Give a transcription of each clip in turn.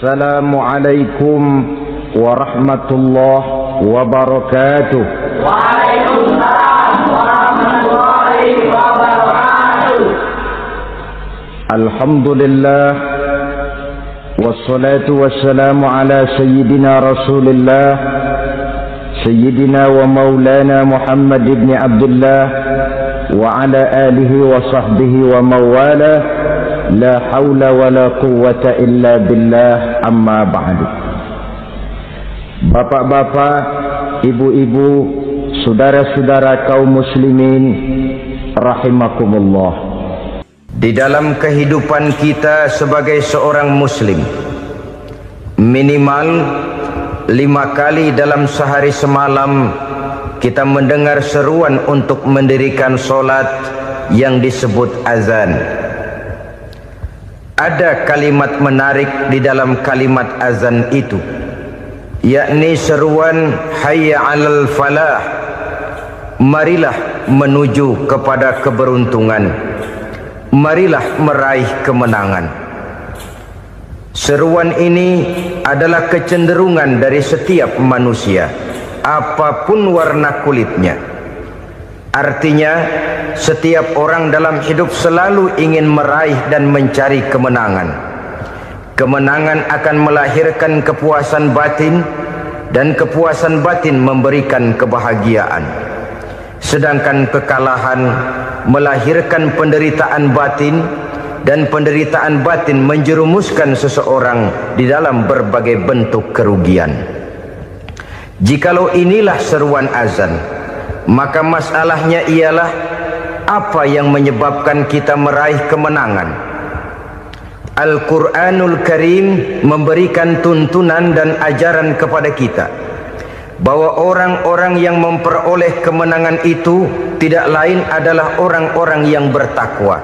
Assalamualaikum warahmatullahi wabarakatuh. Waalaikumsalam warahmatullahi wabarakatuh. Alhamdulillah wassalatu wassalamu ala sayyidina Rasulillah sayyidina wa maulana Muhammad ibn Abdullah wa ala alihi wa sahbihi wa mawala. La hawla wa la quwwata illa billah, amma ba'du. Bapak-bapak, ibu-ibu, saudara-saudara kaum muslimin rahimakumullah. Di dalam kehidupan kita sebagai seorang muslim, minimal 5 kali dalam sehari semalam kita mendengar seruan untuk mendirikan solat yang disebut azan. Ada kalimat menarik di dalam kalimat azan itu, yakni seruan hayya 'alal falah, marilah menuju kepada keberuntungan, marilah meraih kemenangan. Seruan ini adalah kecenderungan dari setiap manusia, apapun warna kulitnya. Artinya, setiap orang dalam hidup selalu ingin meraih dan mencari kemenangan. Kemenangan akan melahirkan kepuasan batin, dan kepuasan batin memberikan kebahagiaan. Sedangkan kekalahan melahirkan penderitaan batin, dan penderitaan batin menjerumuskan seseorang di dalam berbagai bentuk kerugian. Jikalau inilah seruan azan, maka masalahnya ialah apa yang menyebabkan kita meraih kemenangan. Al-Quranul Karim memberikan tuntunan dan ajaran kepada kita bahwa orang-orang yang memperoleh kemenangan itu tidak lain adalah orang-orang yang bertakwa.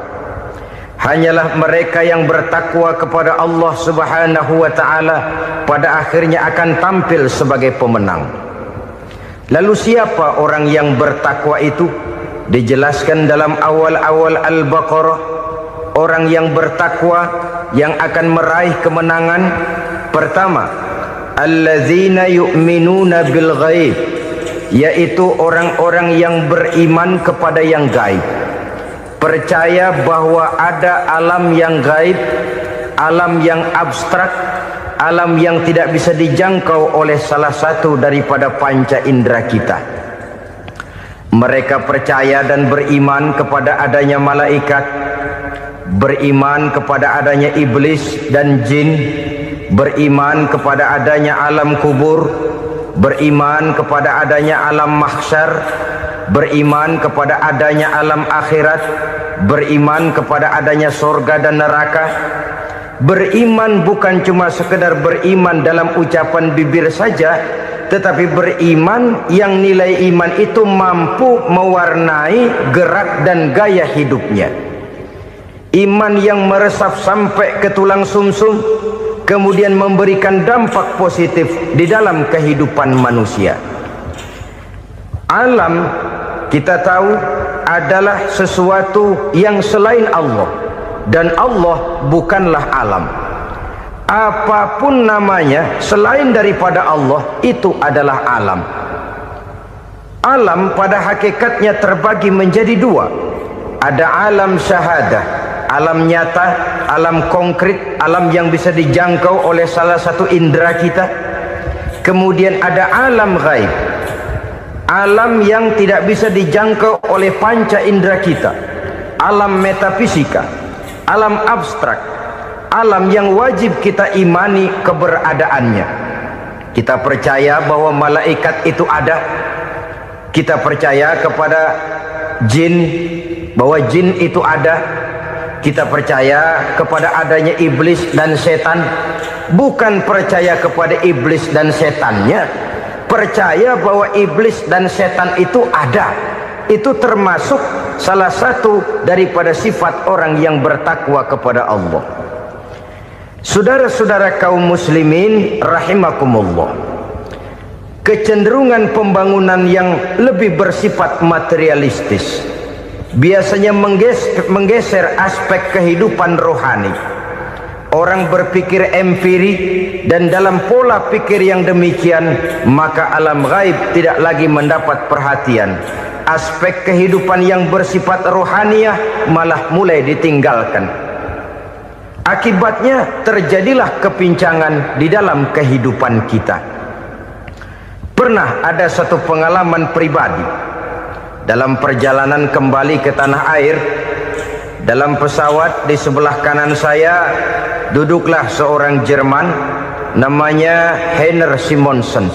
Hanyalah mereka yang bertakwa kepada Allah Subhanahu wa ta'ala pada akhirnya akan tampil sebagai pemenang. Lalu siapa orang yang bertakwa itu? Dijelaskan dalam awal-awal Al-Baqarah, orang yang bertakwa yang akan meraih kemenangan. Pertama, allazina yu'minuna bil ghaib, yaitu orang-orang yang beriman kepada yang gaib, percaya bahwa ada alam yang gaib, alam yang abstrak, alam yang tidak bisa dijangkau oleh salah satu daripada panca indera kita. Mereka percaya dan beriman kepada adanya malaikat, beriman kepada adanya iblis dan jin, beriman kepada adanya alam kubur, beriman kepada adanya alam mahsyar, beriman kepada adanya alam akhirat, beriman kepada adanya surga dan neraka. Beriman bukan cuma sekedar beriman dalam ucapan bibir saja, tetapi beriman yang nilai iman itu mampu mewarnai gerak dan gaya hidupnya. Iman yang meresap sampai ke tulang sumsum, kemudian memberikan dampak positif di dalam kehidupan manusia. Alam, kita tahu, adalah sesuatu yang selain Allah. Dan Allah bukanlah alam. Apapun namanya selain daripada Allah, itu adalah alam. Alam pada hakikatnya terbagi menjadi 2. Ada alam syahadah, alam nyata, alam konkret, alam yang bisa dijangkau oleh salah satu indera kita. Kemudian ada alam ghaib, alam yang tidak bisa dijangkau oleh panca indera kita, alam metafisika, alam abstrak, alam yang wajib kita imani keberadaannya. Kita percaya bahwa malaikat itu ada. Kita percaya kepada jin, bahwa jin itu ada. Kita percaya kepada adanya iblis dan setan. Bukan percaya kepada iblis dan setannya, percaya bahwa iblis dan setan itu ada. Itu termasuk salah satu daripada sifat orang yang bertakwa kepada Allah. Saudara-saudara kaum muslimin rahimakumullah, kecenderungan pembangunan yang lebih bersifat materialistis biasanya menggeser aspek kehidupan rohani. orang berpikir empiri, dan dalam pola pikir yang demikian, maka alam gaib tidak lagi mendapat perhatian. Aspek kehidupan yang bersifat rohaniyah malah mulai ditinggalkan. Akibatnya terjadilah kepincangan di dalam kehidupan kita. Pernah ada satu pengalaman pribadi dalam perjalanan kembali ke tanah air. Dalam pesawat di sebelah kanan saya duduklah seorang Jerman, namanya Heiner Simonsen.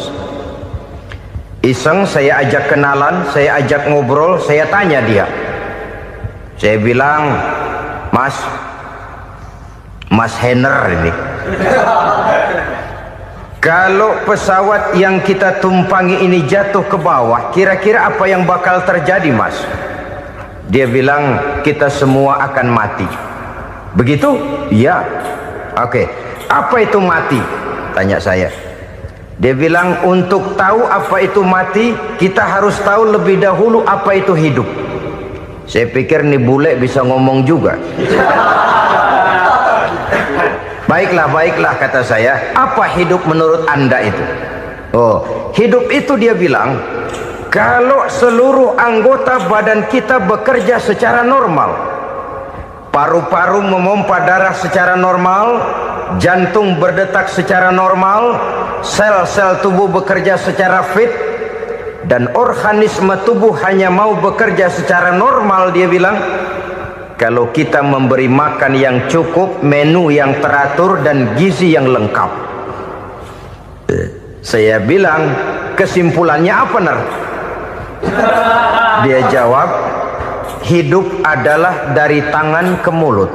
Iseng saya ajak kenalan, saya ajak ngobrol, saya tanya dia. Saya bilang, Mas Heiner ini, kalau pesawat yang kita tumpangi ini jatuh ke bawah, kira-kira apa yang bakal terjadi, Mas? Dia bilang, kita semua akan mati. Begitu? Iya. Oke. Apa itu mati? Tanya saya. Dia bilang, untuk tahu apa itu mati, kita harus tahu lebih dahulu apa itu hidup. Saya pikir nih bule bisa ngomong juga. Baiklah kata saya. Apa hidup menurut Anda itu? Oh, hidup itu dia bilang, kalau seluruh anggota badan kita bekerja secara normal, paru-paru memompa darah secara normal, jantung berdetak secara normal, sel-sel tubuh bekerja secara fit, dan organisme tubuh hanya mau bekerja secara normal, dia bilang, kalau kita memberi makan yang cukup, menu yang teratur, dan gizi yang lengkap. Saya bilang, kesimpulannya apa, Ner? Dia jawab, hidup adalah dari tangan ke mulut.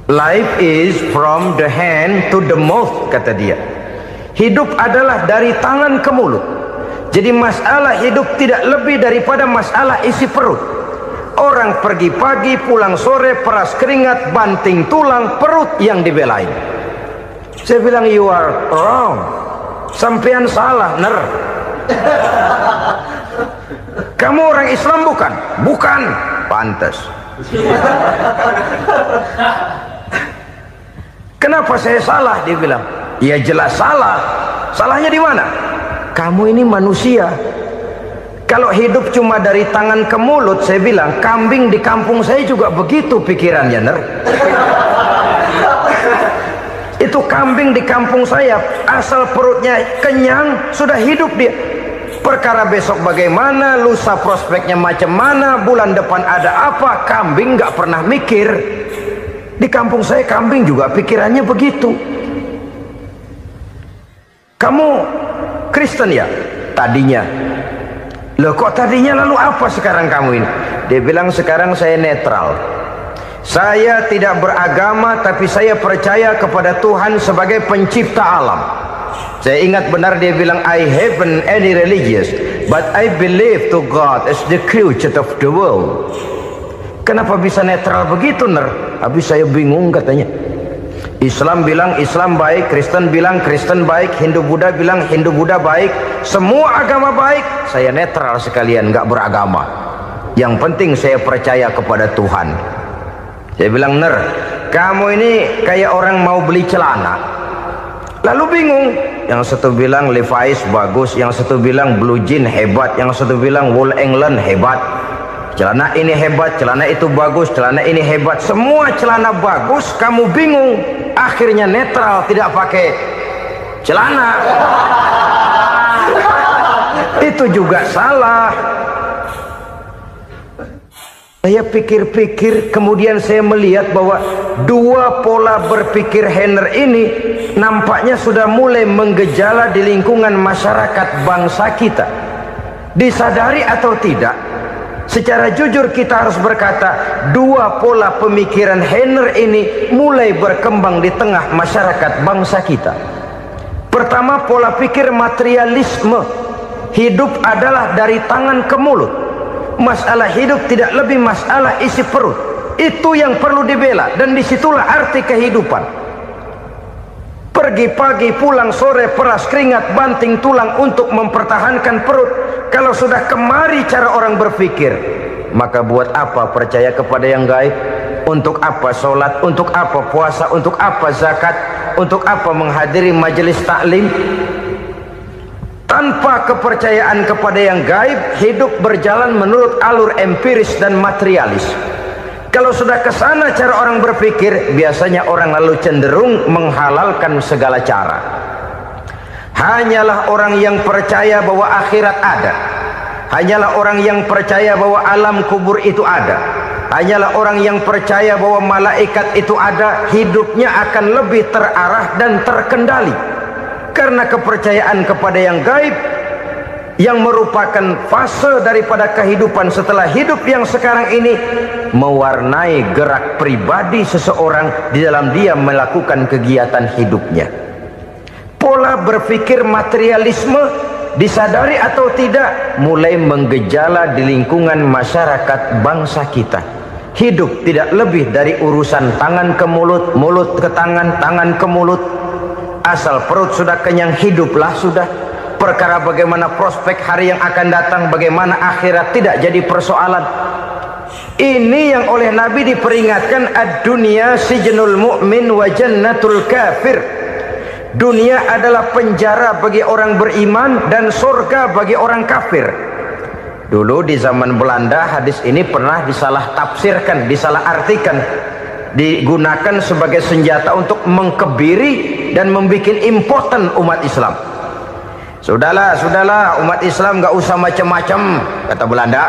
Life is from the hand to the mouth, kata dia. Hidup adalah dari tangan ke mulut. Jadi masalah hidup tidak lebih daripada masalah isi perut. Orang pergi pagi, pulang sore, peras keringat, banting tulang, perut yang dibelain. Saya bilang, you are wrong. Sampean salah, Ner. Kamu orang Islam bukan? Bukan. Pantas. Kenapa saya salah? Dia bilang. Ya jelas salah. Salahnya di mana? Kamu ini manusia. Kalau hidup cuma dari tangan ke mulut, saya bilang, kambing di kampung saya juga begitu pikirannya, Ner. Itu kambing di kampung saya, asal perutnya kenyang, sudah hidup dia. Perkara besok bagaimana, lusa prospeknya macam mana, bulan depan ada apa, kambing nggak pernah mikir. Di kampung saya kambing juga pikirannya begitu. Kamu Kristen ya? Tadinya. Loh kok tadinya, lalu apa sekarang kamu ini? Dia bilang, sekarang saya netral. Saya tidak beragama, tapi saya percaya kepada Tuhan sebagai pencipta alam. Saya ingat benar dia bilang, I haven't any religious, but I believe to God as the creator of the world. Kenapa bisa netral begitu, Ner? Habis saya bingung katanya. Islam bilang Islam baik, Kristen bilang Kristen baik, Hindu Buddha bilang Hindu Buddha baik, semua agama baik. Saya netral sekalian, nggak beragama. Yang penting saya percaya kepada Tuhan. Saya bilang, Ner, kamu ini kayak orang mau beli celana. Lalu bingung, yang satu bilang Levi's bagus, yang satu bilang Blue Jean hebat, yang satu bilang Wool England hebat. Celana ini hebat, celana itu bagus, celana ini hebat. Semua celana bagus, kamu bingung. Akhirnya netral, tidak pakai celana. Itu juga salah. Saya pikir-pikir, kemudian saya melihat bahwa dua pola berpikir Heiner ini nampaknya sudah mulai menggejala di lingkungan masyarakat bangsa kita. Disadari atau tidak, secara jujur kita harus berkata, dua pola pemikiran Heiner ini mulai berkembang di tengah masyarakat bangsa kita. Pertama, pola pikir materialisme. Hidup adalah dari tangan ke mulut. Masalah hidup tidak lebih masalah isi perut. Itu yang perlu dibela, dan disitulah arti kehidupan. Pergi pagi, pulang sore, peras keringat, banting tulang untuk mempertahankan perut. Kalau sudah kemari cara orang berpikir, maka buat apa percaya kepada yang gaib? Untuk apa sholat, untuk apa puasa, untuk apa zakat, untuk apa menghadiri majelis taklim? Tanpa kepercayaan kepada yang gaib, hidup berjalan menurut alur empiris dan materialis. Kalau sudah ke sana cara orang berpikir, biasanya orang lalu cenderung menghalalkan segala cara. Hanyalah orang yang percaya bahwa akhirat ada, hanyalah orang yang percaya bahwa alam kubur itu ada, hanyalah orang yang percaya bahwa malaikat itu ada, hidupnya akan lebih terarah dan terkendali. Karena kepercayaan kepada yang gaib, yang merupakan fase daripada kehidupan setelah hidup yang sekarang ini, mewarnai gerak pribadi seseorang di dalam dia melakukan kegiatan hidupnya. Pola berpikir materialisme, disadari atau tidak, mulai menggejala di lingkungan masyarakat bangsa kita. Hidup tidak lebih dari urusan tangan ke mulut, mulut ke tangan, tangan ke mulut. Asal perut sudah kenyang, hiduplah sudah. Perkara bagaimana prospek hari yang akan datang, bagaimana akhirat, tidak jadi persoalan. Ini yang oleh Nabi diperingatkan, ad-dunya sijnul mu'min wa jannatul kafir. Dunia adalah penjara bagi orang beriman dan surga bagi orang kafir. Dulu di zaman Belanda hadis ini pernah disalah tafsirkan, disalah artikan, digunakan sebagai senjata untuk mengkebiri dan membuat impoten umat Islam. Sudahlah umat Islam gak usah macam-macam, kata Belanda.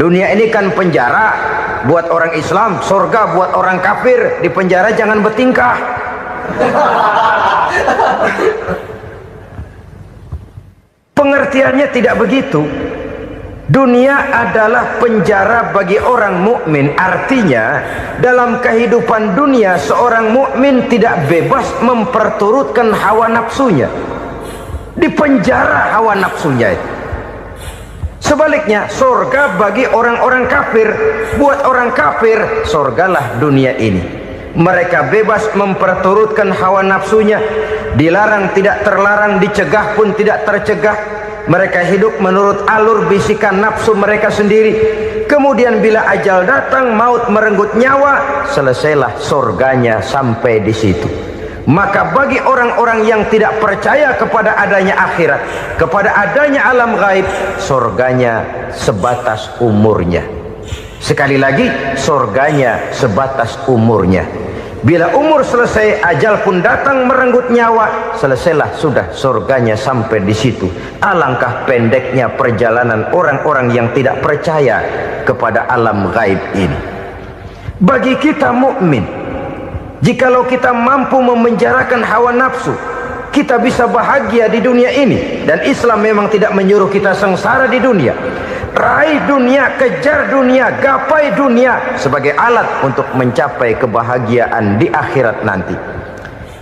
Dunia ini kan penjara buat orang Islam, surga buat orang kafir. Di penjara jangan bertingkah. Pengertiannya tidak begitu. Dunia adalah penjara bagi orang mukmin. Artinya dalam kehidupan dunia seorang mukmin tidak bebas memperturutkan hawa nafsunya. Dipenjara hawa nafsunya itu. Sebaliknya surga bagi orang-orang kafir. Buat orang kafir surgalah dunia ini. Mereka bebas memperturutkan hawa nafsunya. Dilarang tidak terlarang, dicegah pun tidak tercegah. Mereka hidup menurut alur bisikan nafsu mereka sendiri. Kemudian bila ajal datang, maut merenggut nyawa, selesailah surganya sampai di situ. Maka bagi orang-orang yang tidak percaya kepada adanya akhirat, kepada adanya alam gaib, surganya sebatas umurnya. Sekali lagi, surganya sebatas umurnya. Bila umur selesai, ajal pun datang merenggut nyawa, selesailah sudah surganya sampai di situ. Alangkah pendeknya perjalanan orang-orang yang tidak percaya kepada alam gaib ini. Bagi kita mukmin, jikalau kita mampu memenjarakan hawa nafsu, kita bisa bahagia di dunia ini. Dan Islam memang tidak menyuruh kita sengsara di dunia. Raih dunia, kejar dunia, gapai dunia sebagai alat untuk mencapai kebahagiaan di akhirat nanti.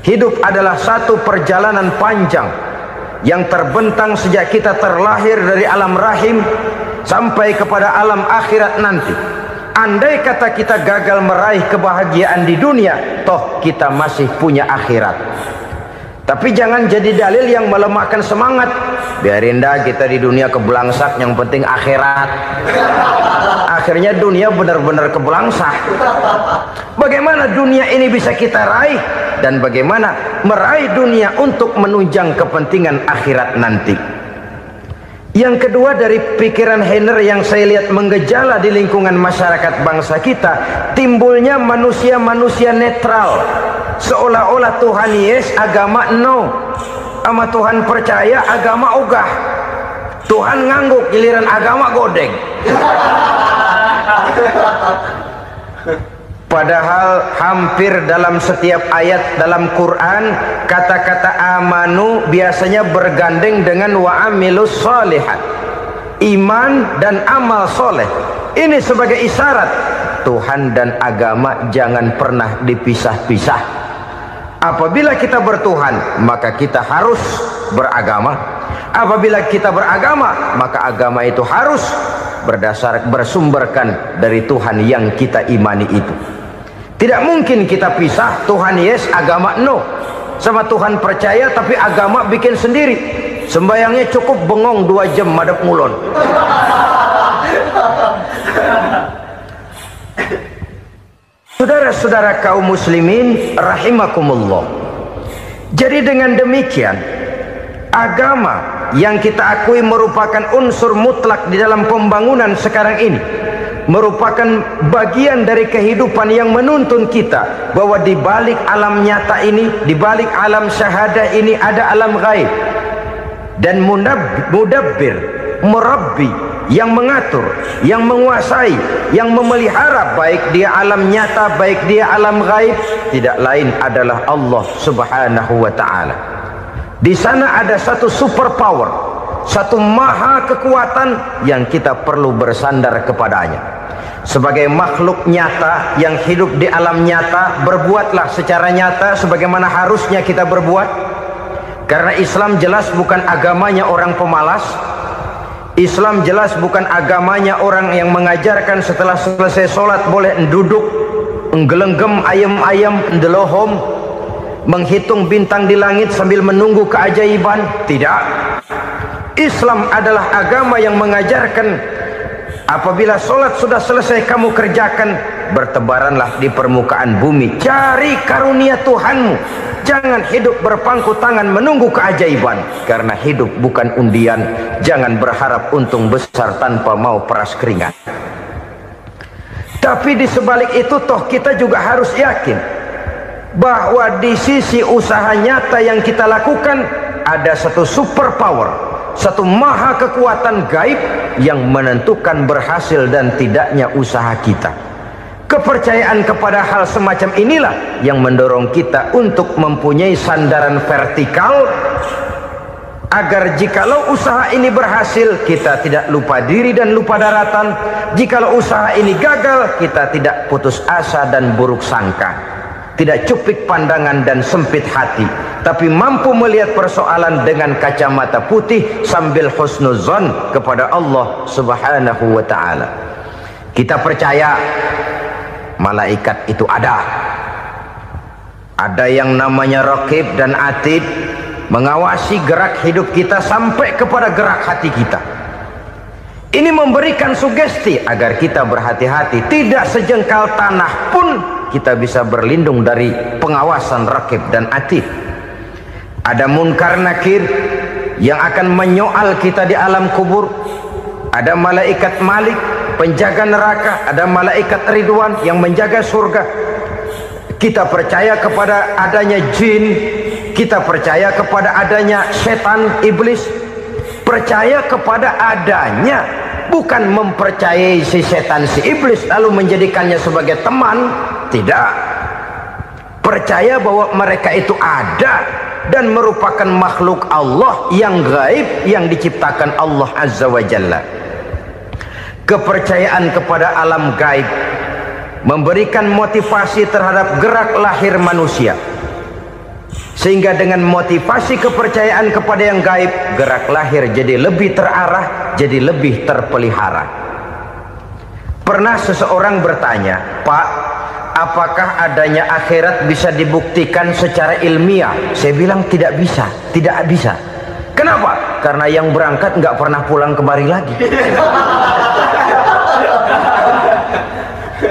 Hidup adalah satu perjalanan panjang yang terbentang sejak kita terlahir dari alam rahim sampai kepada alam akhirat nanti. Andai kata kita gagal meraih kebahagiaan di dunia, toh kita masih punya akhirat. Tapi jangan jadi dalil yang melemahkan semangat. Biarin dah kita di dunia kebelangsak, yang penting akhirat. Akhirnya dunia benar-benar kebelangsak. Bagaimana dunia ini bisa kita raih, dan bagaimana meraih dunia untuk menunjang kepentingan akhirat nanti. Yang kedua, dari pikiran Heiner yang saya lihat menggejala di lingkungan masyarakat bangsa kita, timbulnya manusia-manusia netral. Seolah-olah Tuhan yes, agama no. Sama Tuhan percaya, agama ogah. Tuhan ngangguk, giliran agama godeng. Padahal hampir dalam setiap ayat dalam Quran, kata-kata amanu biasanya bergandeng dengan wa amilus sholihat. Iman dan amal soleh. Ini sebagai isyarat Tuhan dan agama jangan pernah dipisah-pisah. Apabila kita bertuhan, maka kita harus beragama. Apabila kita beragama, maka agama itu harus bersumberkan dari Tuhan yang kita imani itu. Tidak mungkin kita pisah, Tuhan yes, agama no. Sama Tuhan percaya tapi agama bikin sendiri. Sembayangnya cukup bengong 2 jam madep ngulon. Saudara-saudara kaum muslimin rahimakumullah. Jadi dengan demikian, agama yang kita akui merupakan unsur mutlak di dalam pembangunan sekarang ini, merupakan bagian dari kehidupan yang menuntun kita bahwa di balik alam nyata ini, di balik alam syahadah ini ada alam gaib. Dan mudabbir, murabbi, yang mengatur, yang menguasai, yang memelihara baik dia alam nyata, baik dia alam gaib, tidak lain adalah Allah Subhanahu wa ta'ala. Di sana ada satu super power, satu maha kekuatan yang kita perlu bersandar kepadanya. Sebagai makhluk nyata yang hidup di alam nyata, berbuatlah secara nyata sebagaimana harusnya kita berbuat. Karena Islam jelas bukan agamanya orang pemalas. Islam jelas bukan agamanya orang yang mengajarkan setelah selesai sholat boleh duduk, nggelenggem ayam-ayam, ndelohom, menghitung bintang di langit sambil menunggu keajaiban. Tidak. Islam adalah agama yang mengajarkan apabila sholat sudah selesai kamu kerjakan, bertebaranlah di permukaan bumi, cari karunia Tuhanmu. Jangan hidup berpangku tangan menunggu keajaiban, karena hidup bukan undian. Jangan berharap untung besar tanpa mau peras keringat. Tapi di sebalik itu toh kita juga harus yakin bahwa di sisi usaha nyata yang kita lakukan ada satu super power, satu maha kekuatan gaib yang menentukan berhasil dan tidaknya usaha kita. Kepercayaan kepada hal semacam inilah yang mendorong kita untuk mempunyai sandaran vertikal, agar jikalau usaha ini berhasil, kita tidak lupa diri dan lupa daratan. Jikalau usaha ini gagal, kita tidak putus asa dan buruk sangka, tidak cupik pandangan dan sempit hati, tapi mampu melihat persoalan dengan kacamata putih sambil husnuzon kepada Allah Subhanahu wa ta'ala. Kita percaya malaikat itu ada yang namanya raqib dan atid, mengawasi gerak hidup kita sampai kepada gerak hati kita. Ini memberikan sugesti agar kita berhati-hati, tidak sejengkal tanah pun kita bisa berlindung dari pengawasan raqib dan atid. Ada munkar nakir yang akan menyoal kita di alam kubur. Ada malaikat Malik, penjaga neraka. Ada malaikat Ridwan yang menjaga surga. Kita percaya kepada adanya jin, kita percaya kepada adanya setan, iblis. Percaya kepada adanya, bukan mempercayai si setan, si iblis lalu menjadikannya sebagai teman. Tidak. Percaya bahwa mereka itu ada dan merupakan makhluk Allah yang gaib, yang diciptakan Allah Azza wa Jalla. Kepercayaan kepada alam gaib memberikan motivasi terhadap gerak lahir manusia, sehingga dengan motivasi kepercayaan kepada yang gaib, gerak lahir jadi lebih terarah, jadi lebih terpelihara. Pernah seseorang bertanya, "Pak, apakah adanya akhirat bisa dibuktikan secara ilmiah?" Saya bilang tidak bisa, tidak bisa. Kenapa? Karena yang berangkat nggak pernah pulang kembali lagi.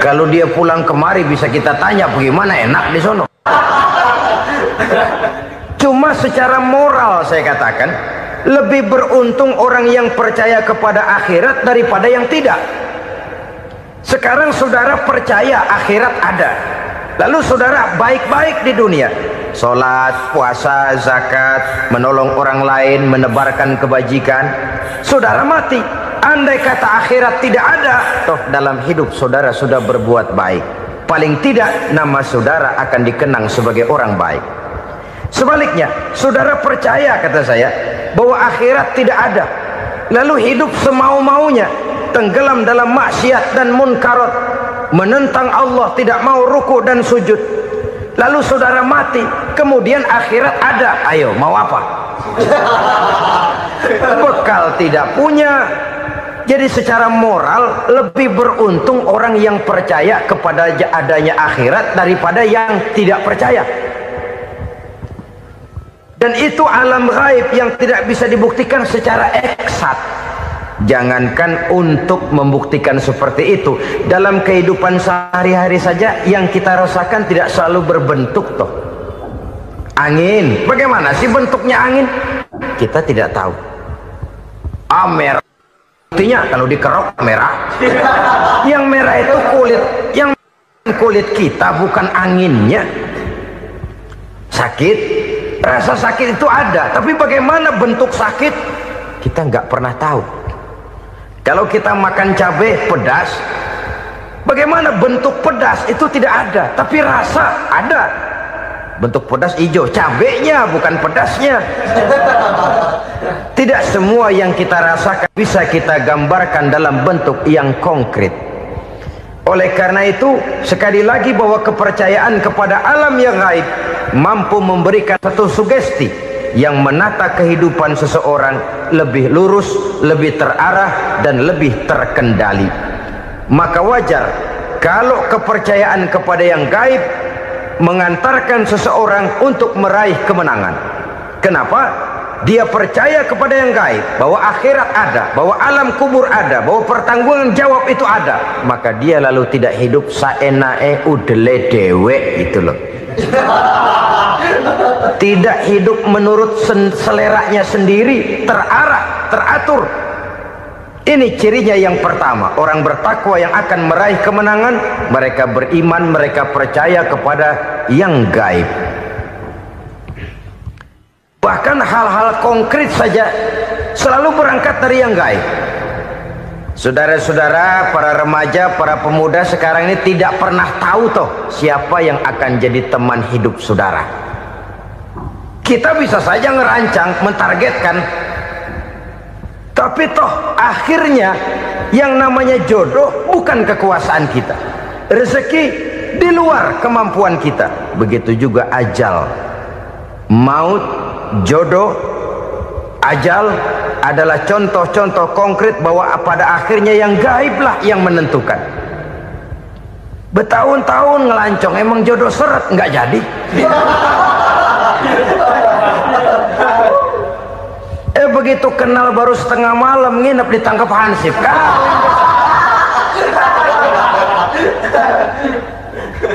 Kalau dia pulang kemari bisa kita tanya bagaimana enak di sono. Cuma secara moral saya katakan, lebih beruntung orang yang percaya kepada akhirat daripada yang tidak. Sekarang saudara percaya akhirat ada, lalu saudara baik-baik di dunia, sholat, puasa, zakat, menolong orang lain, menebarkan kebajikan. Saudara mati, andai kata akhirat tidak ada, toh dalam hidup saudara sudah berbuat baik, paling tidak nama saudara akan dikenang sebagai orang baik. Sebaliknya, saudara percaya, kata saya, bahwa akhirat tidak ada, lalu hidup semau-maunya, tenggelam dalam maksiat dan munkarat, menentang Allah, tidak mau ruku dan sujud, lalu saudara mati, kemudian akhirat ada, ayo mau apa? Bekal tidak punya. Jadi secara moral lebih beruntung orang yang percaya kepada adanya akhirat daripada yang tidak percaya. Dan itu alam gaib yang tidak bisa dibuktikan secara eksat. Jangankan untuk membuktikan seperti itu, dalam kehidupan sehari-hari saja yang kita rasakan tidak selalu berbentuk toh. Angin, bagaimana sih bentuknya angin? Kita tidak tahu. Merah, buktinya kalau dikerok merah. Yang merah itu kulit, yang kulit kita bukan anginnya. Sakit, rasa sakit itu ada, tapi bagaimana bentuk sakit kita nggak pernah tahu. Kalau kita makan cabai pedas, bagaimana bentuk pedas itu tidak ada, tapi rasa ada. Bentuk pedas hijau, cabainya bukan pedasnya. Tidak semua yang kita rasakan bisa kita gambarkan dalam bentuk yang konkret. Oleh karena itu, sekali lagi bahwa kepercayaan kepada alam yang gaib mampu memberikan satu sugesti yang menata kehidupan seseorang lebih lurus, lebih terarah, dan lebih terkendali. Maka wajar kalau kepercayaan kepada yang gaib mengantarkan seseorang untuk meraih kemenangan. Kenapa? Dia percaya kepada yang gaib, bahwa akhirat ada, bahwa alam kubur ada, bahwa pertanggungan jawab itu ada. Maka dia lalu tidak hidup saenae udele dewe, itu loh. Tidak hidup menurut seleranya sendiri, terarah, teratur. Ini cirinya yang pertama. Orang bertakwa yang akan meraih kemenangan, mereka beriman, mereka percaya kepada yang gaib. Bahkan hal-hal konkret saja selalu berangkat dari yang gaib. Saudara-saudara, para remaja, para pemuda sekarang ini tidak pernah tahu toh siapa yang akan jadi teman hidup saudara. Kita bisa saja ngerancang, mentargetkan, tapi toh akhirnya yang namanya jodoh bukan kekuasaan kita. Rezeki di luar kemampuan kita. Begitu juga ajal, maut, jodoh, ajal adalah contoh-contoh konkret bahwa pada akhirnya yang gaiblah yang menentukan. Bertahun-tahun ngelancong, emang jodoh seret nggak jadi. Begitu kenal baru setengah malam nginep ditangkap hansip kan.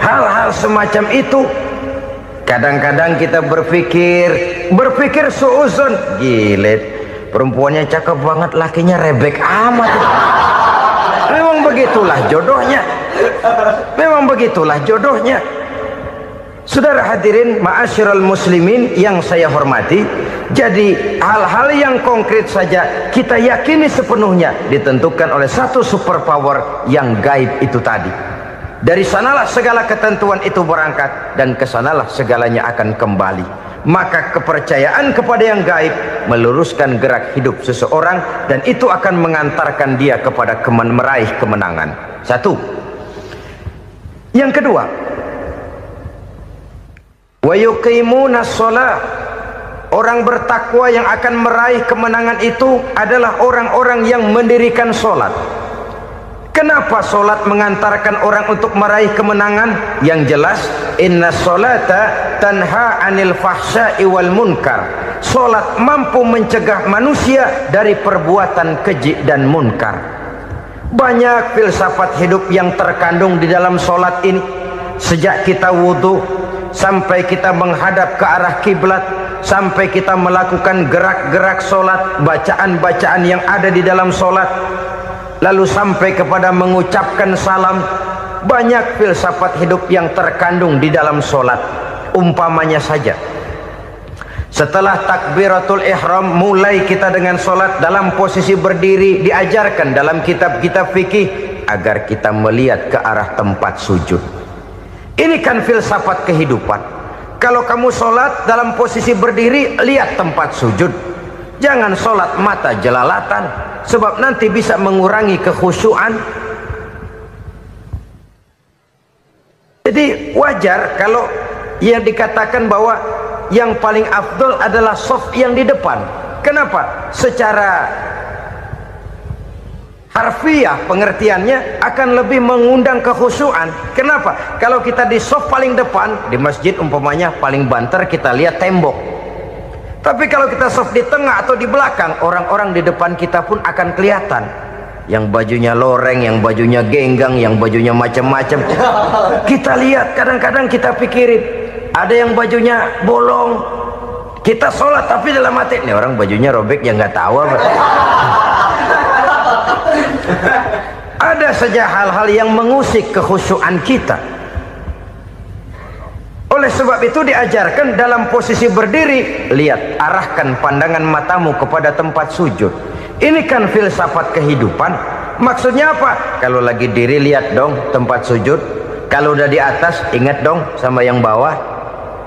Hal-hal semacam itu kadang-kadang kita berpikir suuzon, gile, perempuannya cakep banget, lakinya rebek amat. Memang begitulah jodohnya. Memang begitulah jodohnya. Saudara hadirin ma'asyiral muslimin yang saya hormati, jadi hal-hal yang konkret saja kita yakini sepenuhnya ditentukan oleh satu superpower yang gaib itu tadi. Dari sanalah segala ketentuan itu berangkat dan kesanalah segalanya akan kembali. Maka kepercayaan kepada yang gaib meluruskan gerak hidup seseorang dan itu akan mengantarkan dia kepada meraih kemenangan. Satu. Yang kedua, wa yuqimuna shalah. Orang bertakwa yang akan meraih kemenangan itu adalah orang-orang yang mendirikan sholat. Kenapa sholat mengantarkan orang untuk meraih kemenangan? Yang jelas, inna sholata tanha anil fahsya'i wal munkar. Sholat mampu mencegah manusia dari perbuatan keji dan munkar. Banyak filsafat hidup yang terkandung di dalam sholat ini. Sejak kita wudhu sampai kita menghadap ke arah kiblat, sampai kita melakukan gerak-gerak sholat, bacaan-bacaan yang ada di dalam sholat, lalu sampai kepada mengucapkan salam. Banyak filsafat hidup yang terkandung di dalam sholat. Umpamanya saja, setelah takbiratul ihram mulai kita dengan sholat dalam posisi berdiri, diajarkan dalam kitab-kitab fikih agar kita melihat ke arah tempat sujud. Ini kan filsafat kehidupan. Kalau kamu sholat dalam posisi berdiri, lihat tempat sujud. Jangan sholat mata jelalatan, sebab nanti bisa mengurangi kekhusyuan. Jadi wajar kalau yang dikatakan bahwa yang paling afdol adalah shaf yang di depan. Kenapa? Secara harfiah pengertiannya akan lebih mengundang kekhusyuan. Kenapa? Kalau kita di shaf paling depan di masjid umpamanya paling banter kita lihat tembok. Tapi kalau kita soft di tengah atau di belakang, orang-orang di depan kita pun akan kelihatan. Yang bajunya loreng, yang bajunya genggang, yang bajunya macam-macam. Kita lihat, kadang-kadang kita pikirin, ada yang bajunya bolong. Kita sholat tapi dalam hati, nih orang bajunya robek, yang nggak tahu apa. Ada saja hal-hal yang mengusik kekhusyuan kita. Oleh sebab itu diajarkan dalam posisi berdiri, lihat, arahkan pandangan matamu kepada tempat sujud. Ini kan filsafat kehidupan. Maksudnya apa? Kalau lagi diri, lihat dong tempat sujud. Kalau udah di atas, ingat dong sama yang bawah.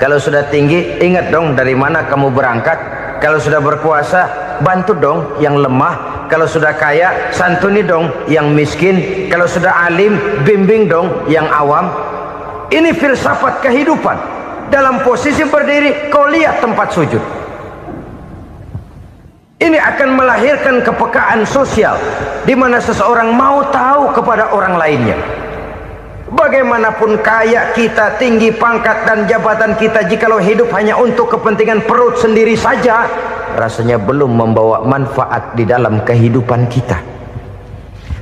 Kalau sudah tinggi, ingat dong dari mana kamu berangkat. Kalau sudah berkuasa, bantu dong yang lemah. Kalau sudah kaya, santuni dong yang miskin. Kalau sudah alim, bimbing dong yang awam. Ini filsafat kehidupan. Dalam posisi berdiri, kau lihat tempat sujud. Ini akan melahirkan kepekaan sosial, di mana seseorang mau tahu kepada orang lainnya. Bagaimanapun kaya kita, tinggi pangkat dan jabatan kita, jikalau hidup hanya untuk kepentingan perut sendiri saja, rasanya belum membawa manfaat di dalam kehidupan kita.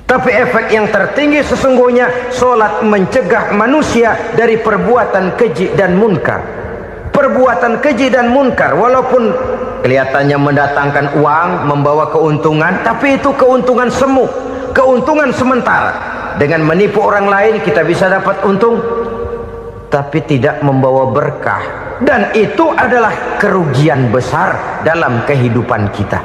Tapi efek yang tertinggi sesungguhnya, solat mencegah manusia dari perbuatan keji dan munkar. Perbuatan keji dan munkar, walaupun kelihatannya mendatangkan uang, membawa keuntungan, tapi itu keuntungan semu, keuntungan sementara. Dengan menipu orang lain kita bisa dapat untung, tapi tidak membawa berkah. Dan itu adalah kerugian besar dalam kehidupan kita.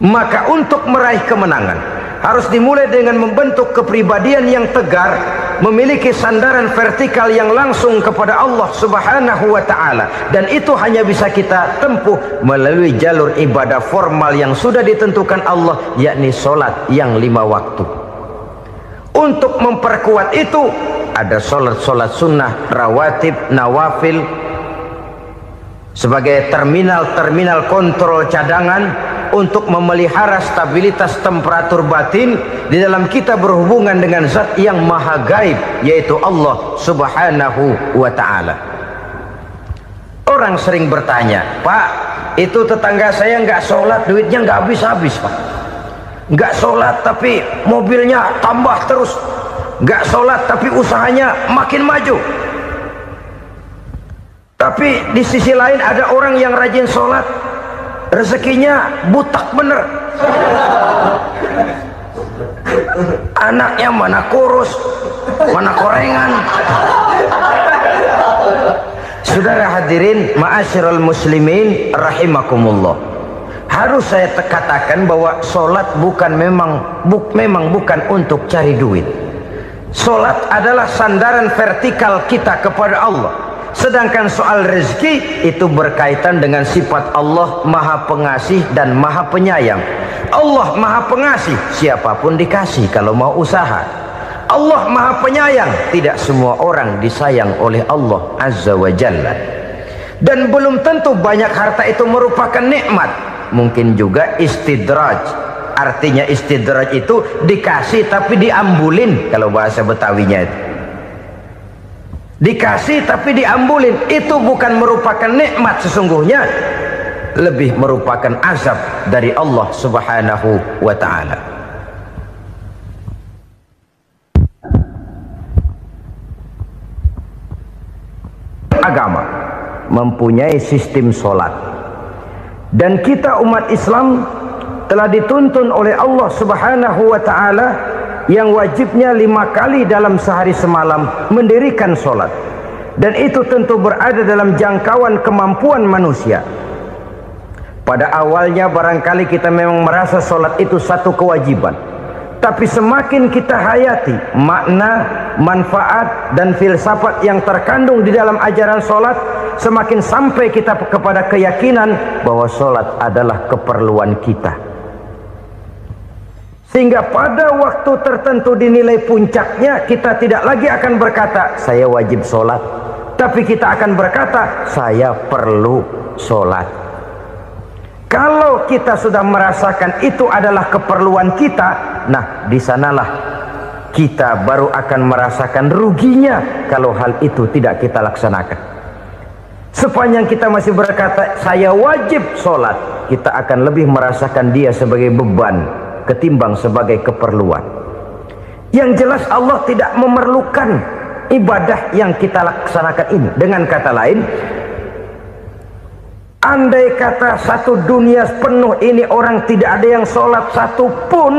Maka untuk meraih kemenangan, harus dimulai dengan membentuk kepribadian yang tegar, memiliki sandaran vertikal yang langsung kepada Allah Subhanahu wa ta'ala. Dan itu hanya bisa kita tempuh melalui jalur ibadah formal yang sudah ditentukan Allah, yakni solat yang 5 waktu. Untuk memperkuat itu, ada solat-solat sunnah, rawatib, nawafil, sebagai terminal-terminal kontrol cadangan untuk memelihara stabilitas temperatur batin di dalam kita berhubungan dengan zat yang maha gaib, yaitu Allah Subhanahu wa ta'ala. Orang sering bertanya, Pak, itu tetangga saya nggak sholat, duitnya nggak habis-habis, Pak. Nggak sholat tapi mobilnya tambah terus. Nggak sholat tapi usahanya makin maju. Tapi di sisi lain ada orang yang rajin sholat, rezekinya butak bener. Anaknya mana kurus, mana korengan. Saudara hadirin ma'asyiral muslimin rahimakumullah. Harus saya katakan bahwa solat memang bukan untuk cari duit. Solat adalah sandaran vertikal kita kepada Allah. Sedangkan soal rezeki itu berkaitan dengan sifat Allah maha pengasih dan maha penyayang. Allah maha pengasih, siapapun dikasih kalau mau usaha. Allah maha penyayang, tidak semua orang disayang oleh Allah Azza wa Jalla. Dan belum tentu banyak harta itu merupakan nikmat. Mungkin juga istidraj. Artinya istidraj itu dikasih tapi diambulin, kalau bahasa Betawinya itu. Dikasih tapi diambulin, itu bukan merupakan nikmat sesungguhnya, lebih merupakan azab dari Allah Subhanahu wa ta'ala. Agama mempunyai sistem solat, dan kita umat Islam telah dituntun oleh Allah Subhanahu wa ta'ala yang wajibnya 5 kali dalam sehari semalam mendirikan solat. Dan itu tentu berada dalam jangkauan kemampuan manusia. Pada awalnya barangkali kita memang merasa solat itu satu kewajiban, tapi semakin kita hayati makna, manfaat dan filsafat yang terkandung di dalam ajaran solat, semakin sampai kita kepada keyakinan bahwa solat adalah keperluan kita. Sehingga pada waktu tertentu dinilai puncaknya, kita tidak lagi akan berkata saya wajib solat, tapi kita akan berkata saya perlu solat. Kalau kita sudah merasakan itu adalah keperluan kita, nah di sanalah kita baru akan merasakan ruginya kalau hal itu tidak kita laksanakan. Sepanjang kita masih berkata saya wajib sholat, kita akan lebih merasakan dia sebagai beban ketimbang sebagai keperluan. Yang jelas Allah tidak memerlukan ibadah yang kita laksanakan ini. Dengan kata lain, andai kata satu dunia penuh ini orang tidak ada yang sholat satu pun,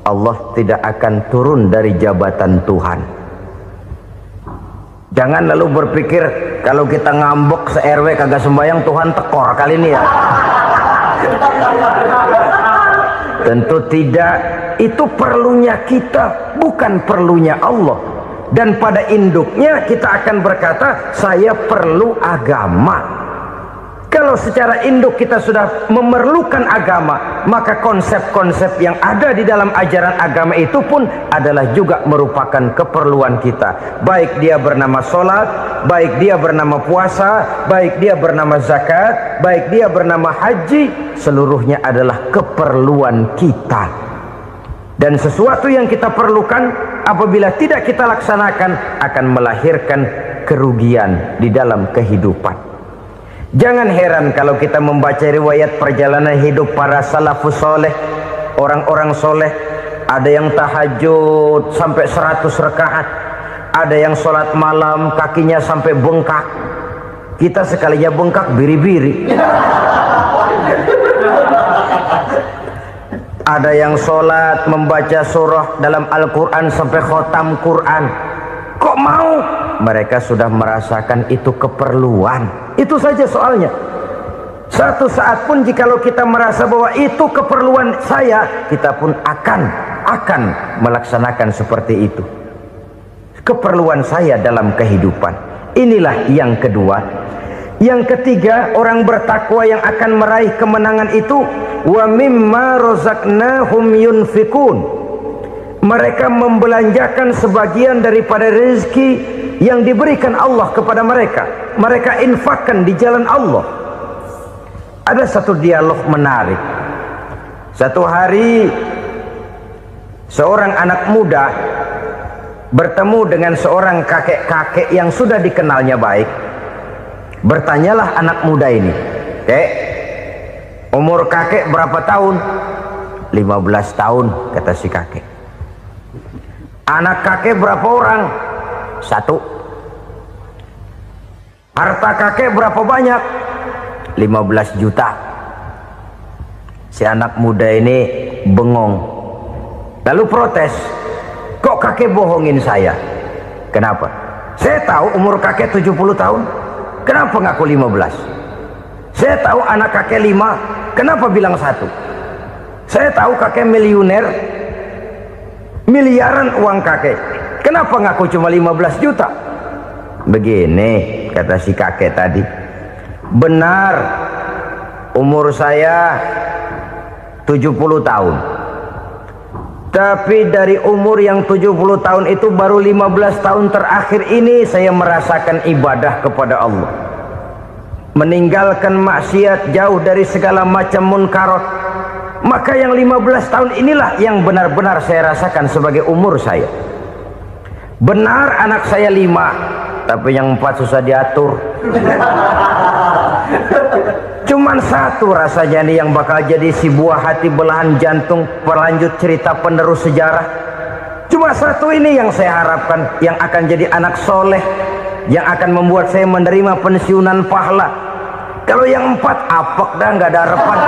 Allah tidak akan turun dari jabatan Tuhan. Jangan lalu berpikir kalau kita ngambek se-RW kagak sembahyang Tuhan tekor kali ini ya. Tentu tidak. Itu perlunya kita, bukan perlunya Allah. Dan pada induknya kita akan berkata saya perlu agama. Kalau secara induk kita sudah memerlukan agama, maka konsep-konsep yang ada di dalam ajaran agama itu pun adalah juga merupakan keperluan kita. Baik dia bernama sholat, baik dia bernama puasa, baik dia bernama zakat, baik dia bernama haji, seluruhnya adalah keperluan kita. Dan sesuatu yang kita perlukan apabila tidak kita laksanakan akan melahirkan kerugian di dalam kehidupan. Jangan heran kalau kita membaca riwayat perjalanan hidup para salafus soleh, orang-orang soleh. Ada yang tahajud sampai 100 rakaat, ada yang sholat malam kakinya sampai bengkak. Kita sekalinya bengkak biri-biri. Ada yang sholat membaca surah dalam Al-Quran sampai khotam Quran. Kok mau? Mereka sudah merasakan itu keperluan. Itu saja soalnya. Satu saat pun jikalau kita merasa bahwa itu keperluan saya, kita pun akan melaksanakan seperti itu. Keperluan saya dalam kehidupan. Inilah yang kedua. Yang ketiga, orang bertakwa yang akan meraih kemenangan itu, wa mimma razaqnahum yunfikun. Mereka membelanjakan sebagian daripada rezeki yang diberikan Allah kepada mereka. Mereka infakkan di jalan Allah. Ada satu dialog menarik. Satu hari seorang anak muda bertemu dengan seorang kakek-kakek yang sudah dikenalnya baik. Bertanyalah anak muda ini, "Kek, umur kakek berapa tahun?" 15 tahun, kata si kakek. "Anak kakek berapa orang?" 1. "Harta kakek berapa banyak?" 15 juta. Si anak muda ini bengong, lalu protes, "Kok kakek bohongin saya?" "Kenapa?" "Saya tahu umur kakek 70 tahun. Kenapa ngaku 15? Saya tahu anak kakek 5. Kenapa bilang 1? Saya tahu kakek miliuner, miliaran uang kakek. Kenapa ngaku cuma 15 juta? Begini, kata si kakek tadi. Benar, umur saya 70 tahun. Tapi dari umur yang 70 tahun itu baru 15 tahun terakhir ini saya merasakan ibadah kepada Allah. Meninggalkan maksiat, jauh dari segala macam munkarat. Maka yang 15 tahun inilah yang benar-benar saya rasakan sebagai umur saya. Benar anak saya 5, tapi yang 4 susah diatur. Cuman 1 rasanya nih yang bakal jadi si buah hati belahan jantung pelanjut cerita penerus sejarah. Cuma 1 ini yang saya harapkan, yang akan jadi anak soleh, yang akan membuat saya menerima pensiunan pahala. Kalau yang 4 apek dah, nggak ada harapan.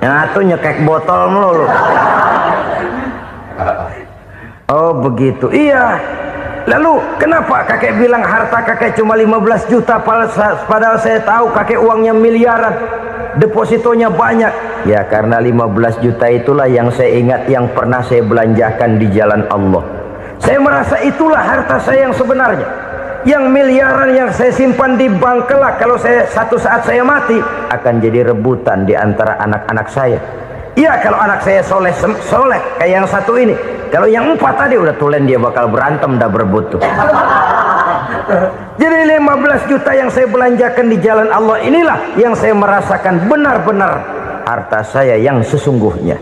Yang 1 nyekek botol melulu. Oh begitu, iya. Lalu kenapa kakek bilang harta kakek cuma 15 juta padahal saya tahu kakek uangnya miliaran, depositonya banyak? Ya karena 15 juta itulah yang saya ingat yang pernah saya belanjakan di jalan Allah. Saya merasa itulah harta saya yang sebenarnya. Yang miliaran yang saya simpan di bank kelak kalau satu saat saya mati akan jadi rebutan di antara anak-anak saya. Iya kalau anak saya soleh kayak yang 1 ini. Kalau yang 4 tadi udah tulen dia bakal berantem dah berebut tuh. Jadi 15 juta yang saya belanjakan di jalan Allah inilah yang saya merasakan benar-benar harta saya yang sesungguhnya.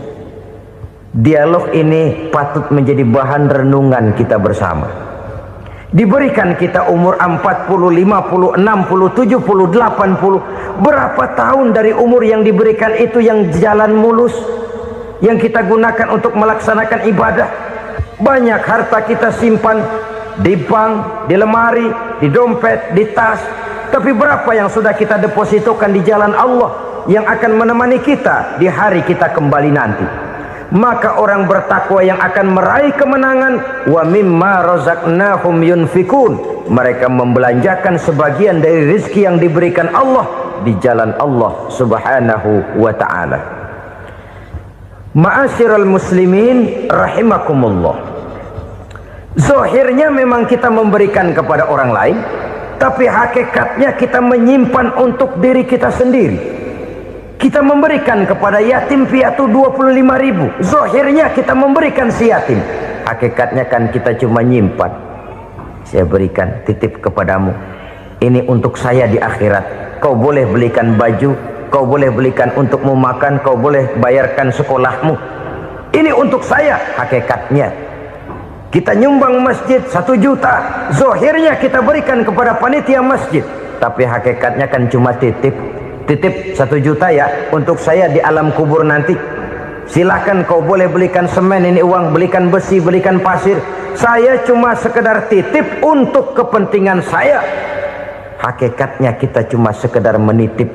Dialog ini patut menjadi bahan renungan kita bersama. Diberikan kita umur 40, 50, 60, 70, 80. Berapa tahun dari umur yang diberikan itu yang jalan mulus, yang kita gunakan untuk melaksanakan ibadah? Banyak harta kita simpan di bank, di lemari, di dompet, di tas. Tapi berapa yang sudah kita depositokan di jalan Allah yang akan menemani kita di hari kita kembali nanti? Maka orang bertakwa yang akan meraih kemenangan, wa mimma razaqnahum yunfikun, mereka membelanjakan sebagian dari rezeki yang diberikan Allah di jalan Allah Subhanahu wa ta'ala. Ma'asyiral muslimin rahimakumullah, zahirnya memang kita memberikan kepada orang lain, tapi hakikatnya kita menyimpan untuk diri kita sendiri. Kita memberikan kepada yatim piatu 25.000. Zahirnya kita memberikan si yatim, hakikatnya kan kita cuma nyimpan. Saya berikan, titip kepadamu, ini untuk saya di akhirat. Kau boleh belikan baju, kau boleh belikan untukmu makan, kau boleh bayarkan sekolahmu. Ini untuk saya. Hakikatnya kita nyumbang masjid 1 juta, zahirnya kita berikan kepada panitia masjid, tapi hakikatnya kan cuma titip. Titip 1 juta ya, untuk saya di alam kubur nanti. Silahkan kau boleh belikan semen, ini uang, belikan besi, belikan pasir. Saya cuma sekedar titip untuk kepentingan saya. Hakikatnya kita cuma sekedar menitip.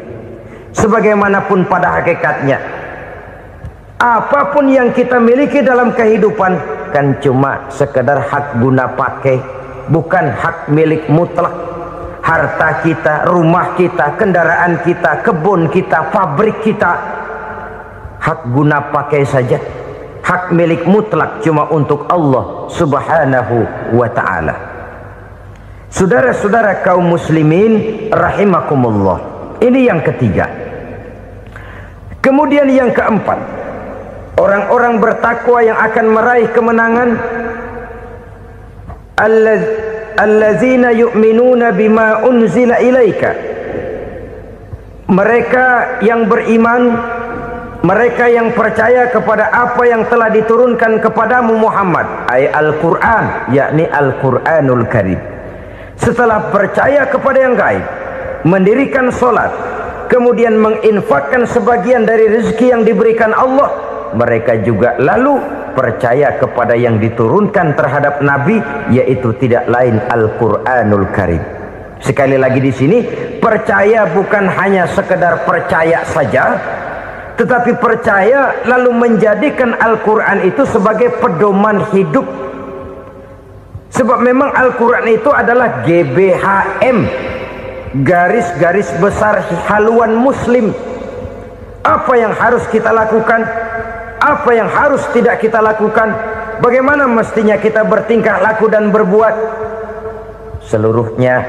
Sebagaimanapun pada hakikatnya, apapun yang kita miliki dalam kehidupan kan cuma sekedar hak guna pakai, bukan hak milik mutlak. Harta kita, rumah kita, kendaraan kita, kebun kita, pabrik kita, hak guna pakai saja. Hak milik mutlak cuma untuk Allah Subhanahu wa ta'ala. Saudara-saudara kaum muslimin rahimakumullah, ini yang ketiga. Kemudian yang keempat, orang-orang bertakwa yang akan meraih kemenangan, allazina yu'minuna bima unzila ilaika, mereka yang beriman, mereka yang percaya kepada apa yang telah diturunkan kepadamu Muhammad, ay Al-Quran, yakni Al-Quranul Karim. Setelah percaya kepada yang gaib, mendirikan solat, kemudian menginfakkan sebagian dari rezeki yang diberikan Allah, mereka juga lalu percaya kepada yang diturunkan terhadap Nabi, yaitu tidak lain Al-Quranul Karim. Sekali lagi di sini, percaya bukan hanya sekedar percaya saja, tetapi percaya lalu menjadikan Al-Quran itu sebagai pedoman hidup. Sebab memang Al-Quran itu adalah GBHM, garis-garis besar haluan muslim. Apa yang harus kita lakukan, apa yang harus tidak kita lakukan, bagaimana mestinya kita bertingkah laku dan berbuat, seluruhnya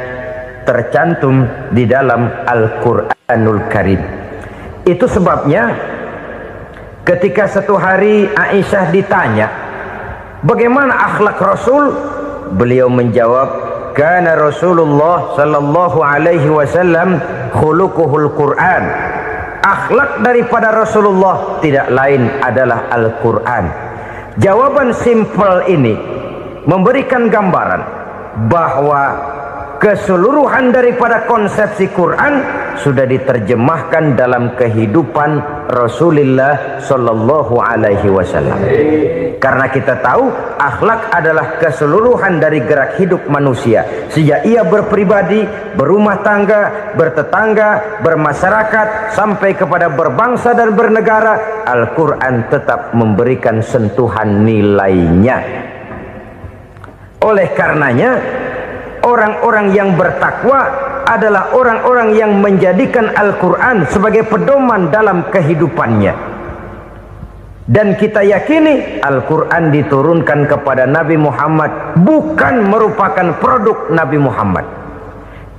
tercantum di dalam Al-Quranul Karim. Itu sebabnya ketika satu hari Aisyah ditanya bagaimana akhlak Rasul, beliau menjawab, kana Rasulullah sallallahu alaihi wasallam khuluquhul Quran. Akhlak daripada Rasulullah tidak lain adalah Al-Quran. Jawaban simpel ini memberikan gambaran bahwa keseluruhan daripada konsepsi Quran sudah diterjemahkan dalam kehidupan Rasulullah sallallahu alaihi wasallam. Karena kita tahu akhlak adalah keseluruhan dari gerak hidup manusia. Sejak ia berpribadi, berumah tangga, bertetangga, bermasyarakat, sampai kepada berbangsa dan bernegara, Al-Quran tetap memberikan sentuhan nilainya. Oleh karenanya, orang-orang yang bertakwa adalah orang-orang yang menjadikan Al-Quran sebagai pedoman dalam kehidupannya. Dan kita yakini Al-Quran diturunkan kepada Nabi Muhammad bukan merupakan produk Nabi Muhammad.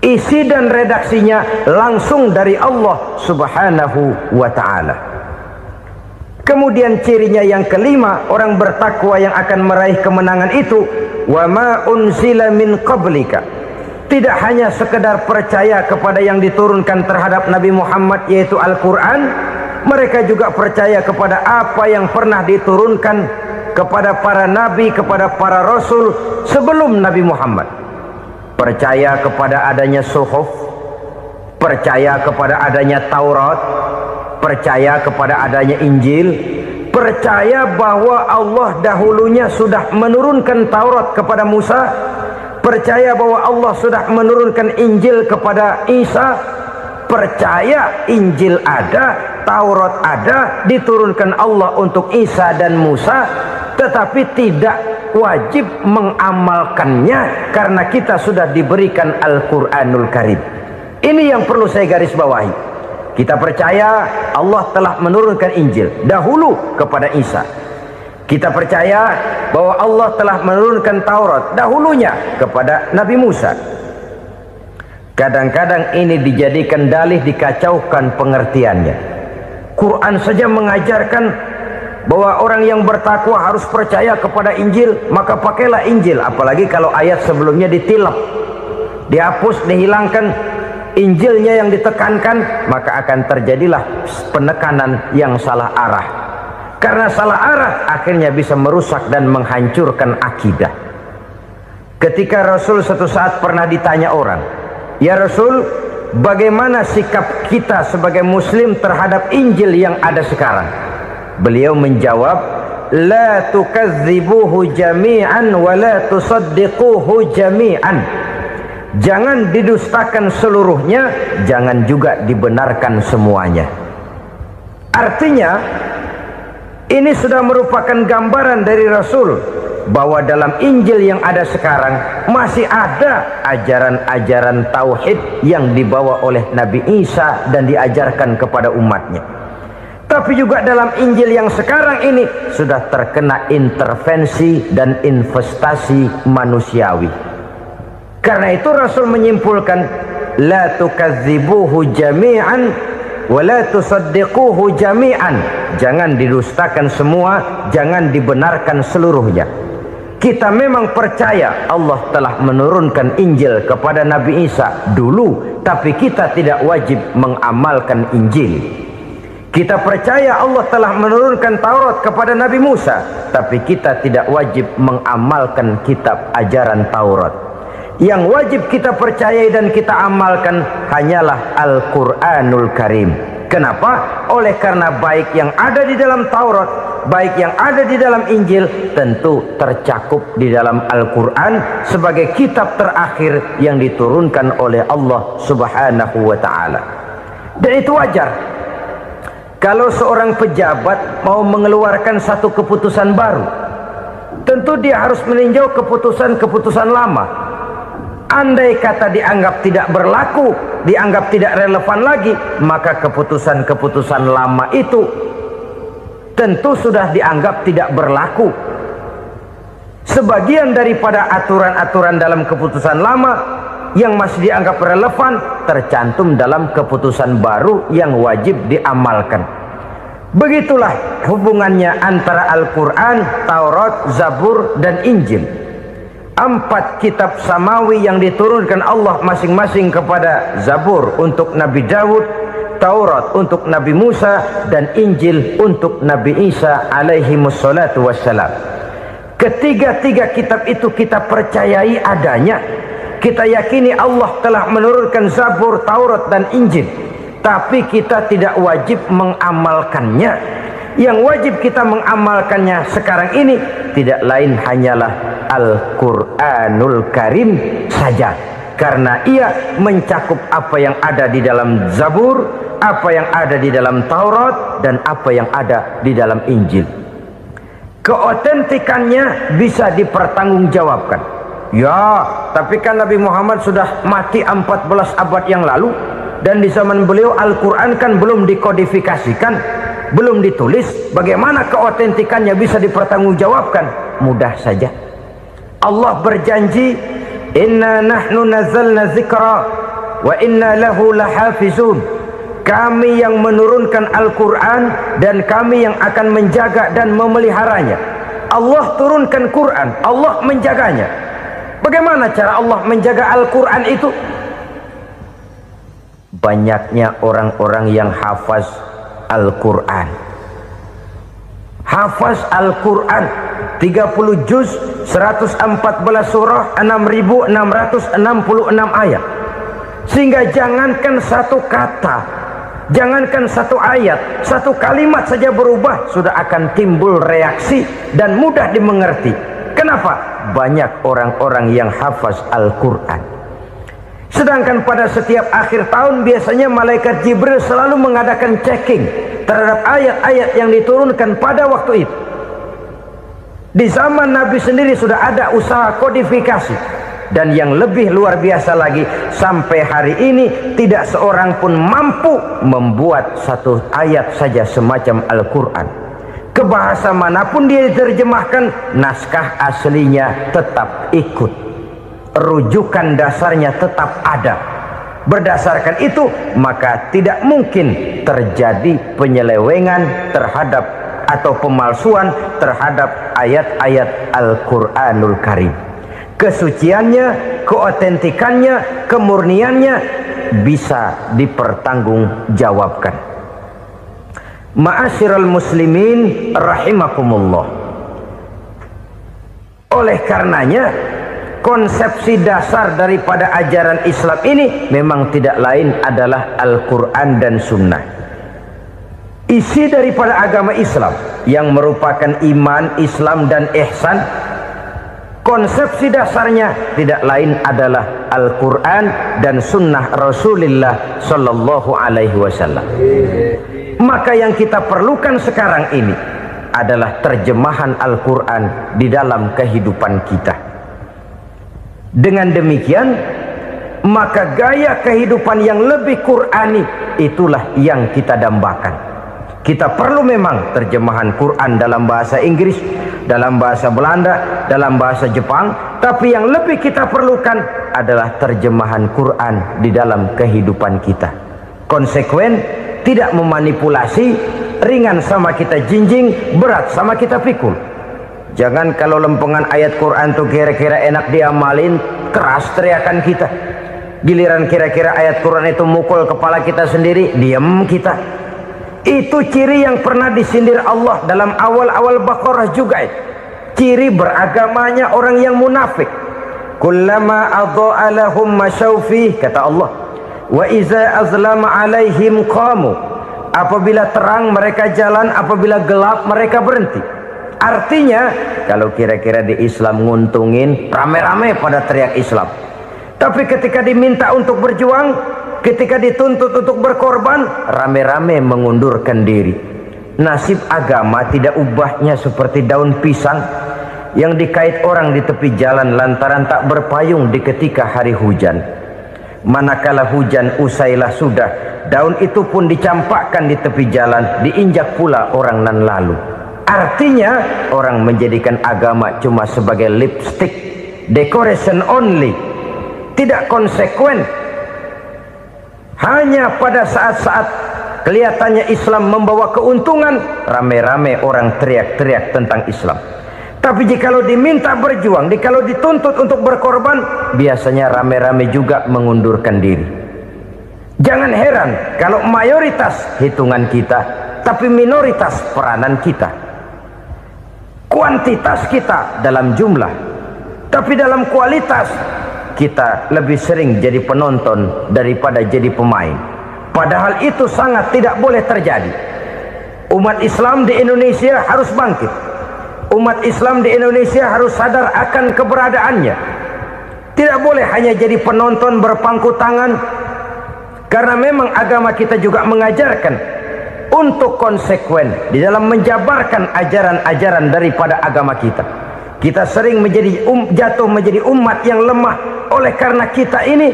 Isi dan redaksinya langsung dari Allah Subhanahu wa ta'ala. Kemudian cirinya yang kelima, orang bertakwa yang akan meraih kemenangan itu, wa ma unzila min qablika. Tidak hanya sekedar percaya kepada yang diturunkan terhadap Nabi Muhammad, yaitu Al-Quran, mereka juga percaya kepada apa yang pernah diturunkan kepada para nabi, kepada para rasul sebelum Nabi Muhammad. percaya kepada adanya suhuf, percaya kepada adanya Taurat, percaya kepada adanya Injil, percaya bahwa Allah dahulunya sudah menurunkan Taurat kepada Musa, percaya bahwa Allah sudah menurunkan Injil kepada Isa, percaya Injil ada, Taurat ada, diturunkan Allah untuk Isa dan Musa, tetapi tidak wajib mengamalkannya karena kita sudah diberikan Al-Quranul Karim. Ini yang perlu saya garis bawahi. Kita percaya Allah telah menurunkan Injil dahulu kepada Isa. Kita percaya bahwa Allah telah menurunkan Taurat dahulunya kepada Nabi Musa. Kadang-kadang ini dijadikan dalih, dikacaukan pengertiannya. Quran saja mengajarkan bahwa orang yang bertakwa harus percaya kepada Injil, maka pakailah Injil. Apalagi kalau ayat sebelumnya ditilap, dihapus, dihilangkan, Injilnya yang ditekankan, maka akan terjadilah penekanan yang salah arah. Karena salah arah akhirnya bisa merusak dan menghancurkan akidah. Ketika Rasul suatu saat pernah ditanya orang, "Ya Rasul, bagaimana sikap kita sebagai muslim terhadap Injil yang ada sekarang?" Beliau menjawab, "La tukadzibuhu jami'an wa la tusaddiquhu jami'an." Jangan didustakan seluruhnya, jangan juga dibenarkan semuanya. Artinya, ini sudah merupakan gambaran dari Rasul bahwa dalam Injil yang ada sekarang masih ada ajaran-ajaran tauhid yang dibawa oleh Nabi Isa dan diajarkan kepada umatnya. Tapi juga dalam Injil yang sekarang ini sudah terkena intervensi dan investasi manusiawi. Karena itu Rasul menyimpulkan, la tukadzibuhu jami'an wa la tusaddiquhu jami'an. Jangan didustakan semua, jangan dibenarkan seluruhnya. Kita memang percaya Allah telah menurunkan Injil kepada Nabi Isa dulu, tapi kita tidak wajib mengamalkan Injil. Kita percaya Allah telah menurunkan Taurat kepada Nabi Musa, tapi kita tidak wajib mengamalkan kitab ajaran Taurat. Yang wajib kita percayai dan kita amalkan hanyalah Al-Quranul Karim. Kenapa? Oleh karena baik yang ada di dalam Taurat, baik yang ada di dalam Injil, tentu tercakup di dalam Al-Quran sebagai kitab terakhir yang diturunkan oleh Allah Subhanahu wa Ta'ala. Dan itu wajar. Kalau seorang pejabat mau mengeluarkan satu keputusan baru, tentu dia harus meninjau keputusan-keputusan lama. Andai kata dianggap tidak berlaku, dianggap tidak relevan lagi, maka keputusan-keputusan lama itu tentu sudah dianggap tidak berlaku. Sebagian daripada aturan-aturan dalam keputusan lama yang masih dianggap relevan tercantum dalam keputusan baru yang wajib diamalkan. Begitulah hubungannya antara Al-Quran, Taurat, Zabur, dan Injil. 4 kitab samawi yang diturunkan Allah masing-masing kepada Zabur untuk Nabi Daud, Taurat untuk Nabi Musa, dan Injil untuk Nabi Isa alaihi wassalatu wassalam. Ketiga-tiga kitab itu kita percayai adanya. Kita yakini Allah telah menurunkan Zabur, Taurat, dan Injil, tapi kita tidak wajib mengamalkannya. Yang wajib kita mengamalkannya sekarang ini tidak lain hanyalah Al-Quranul Karim saja, karena ia mencakup apa yang ada di dalam Zabur, apa yang ada di dalam Taurat, dan apa yang ada di dalam Injil. Keotentikannya bisa dipertanggungjawabkan. Ya, tapi kan Nabi Muhammad sudah mati 14 abad yang lalu, dan di zaman beliau Al-Quran kan belum dikodifikasikan, belum ditulis. Bagaimana keotentikannya bisa dipertanggungjawabkan? Mudah saja. Allah berjanji, "Inna nahnu nazzalna dzikra wa inna lahu lahafizun." Kami yang menurunkan Al-Quran dan kami yang akan menjaga dan memeliharanya. Allah turunkan Quran, Allah menjaganya. Bagaimana cara Allah menjaga Al-Quran itu? Banyaknya orang-orang yang hafaz Al-Quran. Hafaz Al-Quran. 30 juz, 114 surah, 6.666 ayat. Sehingga jangankan satu kata, jangankan satu ayat, satu kalimat saja berubah sudah akan timbul reaksi dan mudah dimengerti. Kenapa? Banyak orang-orang yang hafaz Al-Quran. Sedangkan pada setiap akhir tahun biasanya malaikat Jibril selalu mengadakan checking terhadap ayat-ayat yang diturunkan pada waktu itu. Di zaman Nabi sendiri sudah ada usaha kodifikasi. Dan yang lebih luar biasa lagi, sampai hari ini tidak seorang pun mampu membuat satu ayat saja semacam Al-Quran. Ke bahasa manapun dia diterjemahkan, naskah aslinya tetap ikut, rujukan dasarnya tetap ada. Berdasarkan itu maka tidak mungkin terjadi penyelewengan terhadap atau pemalsuan terhadap ayat-ayat Al-Quranul Karim. Kesuciannya, keotentikannya, kemurniannya bisa dipertanggungjawabkan. Ma'asyiral muslimin rahimakumullah. Oleh karenanya konsepsi dasar daripada ajaran Islam ini memang tidak lain adalah Al-Quran dan Sunnah. Isi daripada agama Islam yang merupakan iman, Islam dan ihsan, konsepsi dasarnya tidak lain adalah Al-Quran dan Sunnah Rasulullah Sallallahu Alaihi Wasallam. Maka yang kita perlukan sekarang ini adalah terjemahan Al-Quran di dalam kehidupan kita. Dengan demikian maka gaya kehidupan yang lebih Qurani itulah yang kita dambakan. Kita perlu memang terjemahan Quran dalam bahasa Inggris, dalam bahasa Belanda, dalam bahasa Jepang, tapi yang lebih kita perlukan adalah terjemahan Quran di dalam kehidupan kita. Konsekuen, tidak memanipulasi, ringan sama kita jinjing, berat sama kita pikul. Jangan kalau lempengan ayat Quran tuh kira-kira enak diamalin, keras teriakan kita. Giliran kira-kira ayat Quran itu mukul kepala kita sendiri, diam kita. Itu ciri yang pernah disindir Allah dalam awal-awal Baqarah juga. Ciri beragamanya orang yang munafik. Kullama adha'a lahum masyawfih, kata Allah. Wa iza azlama alaihim qamu. Apabila terang mereka jalan, apabila gelap mereka berhenti. Artinya kalau kira-kira di Islam nguntungin, rame-rame pada teriak Islam. Tapi ketika diminta untuk berjuang, ketika dituntut untuk berkorban, rame-rame mengundurkan diri. Nasib agama tidak ubahnya seperti daun pisang yang dikait orang di tepi jalan lantaran tak berpayung di ketika hari hujan. Manakala hujan usailah sudah, daun itu pun dicampakkan di tepi jalan, diinjak pula orang nan lalu. Artinya orang menjadikan agama cuma sebagai lipstick, decoration only, tidak konsekuen. Hanya pada saat-saat kelihatannya Islam membawa keuntungan, rame-rame orang teriak-teriak tentang Islam. Tapi jikalau diminta berjuang, jikalau dituntut untuk berkorban, biasanya rame-rame juga mengundurkan diri. Jangan heran kalau mayoritas hitungan kita, tapi minoritas peranan kita. Kuantitas kita dalam jumlah, tapi dalam kualitas kita lebih sering jadi penonton daripada jadi pemain. Padahal itu sangat tidak boleh terjadi. Umat Islam di Indonesia harus bangkit. Umat Islam di Indonesia harus sadar akan keberadaannya. Tidak boleh hanya jadi penonton berpangku tangan. Karena memang agama kita juga mengajarkan untuk konsekuen di dalam menjabarkan ajaran-ajaran daripada agama kita. Kita sering jatuh menjadi umat yang lemah oleh karena kita ini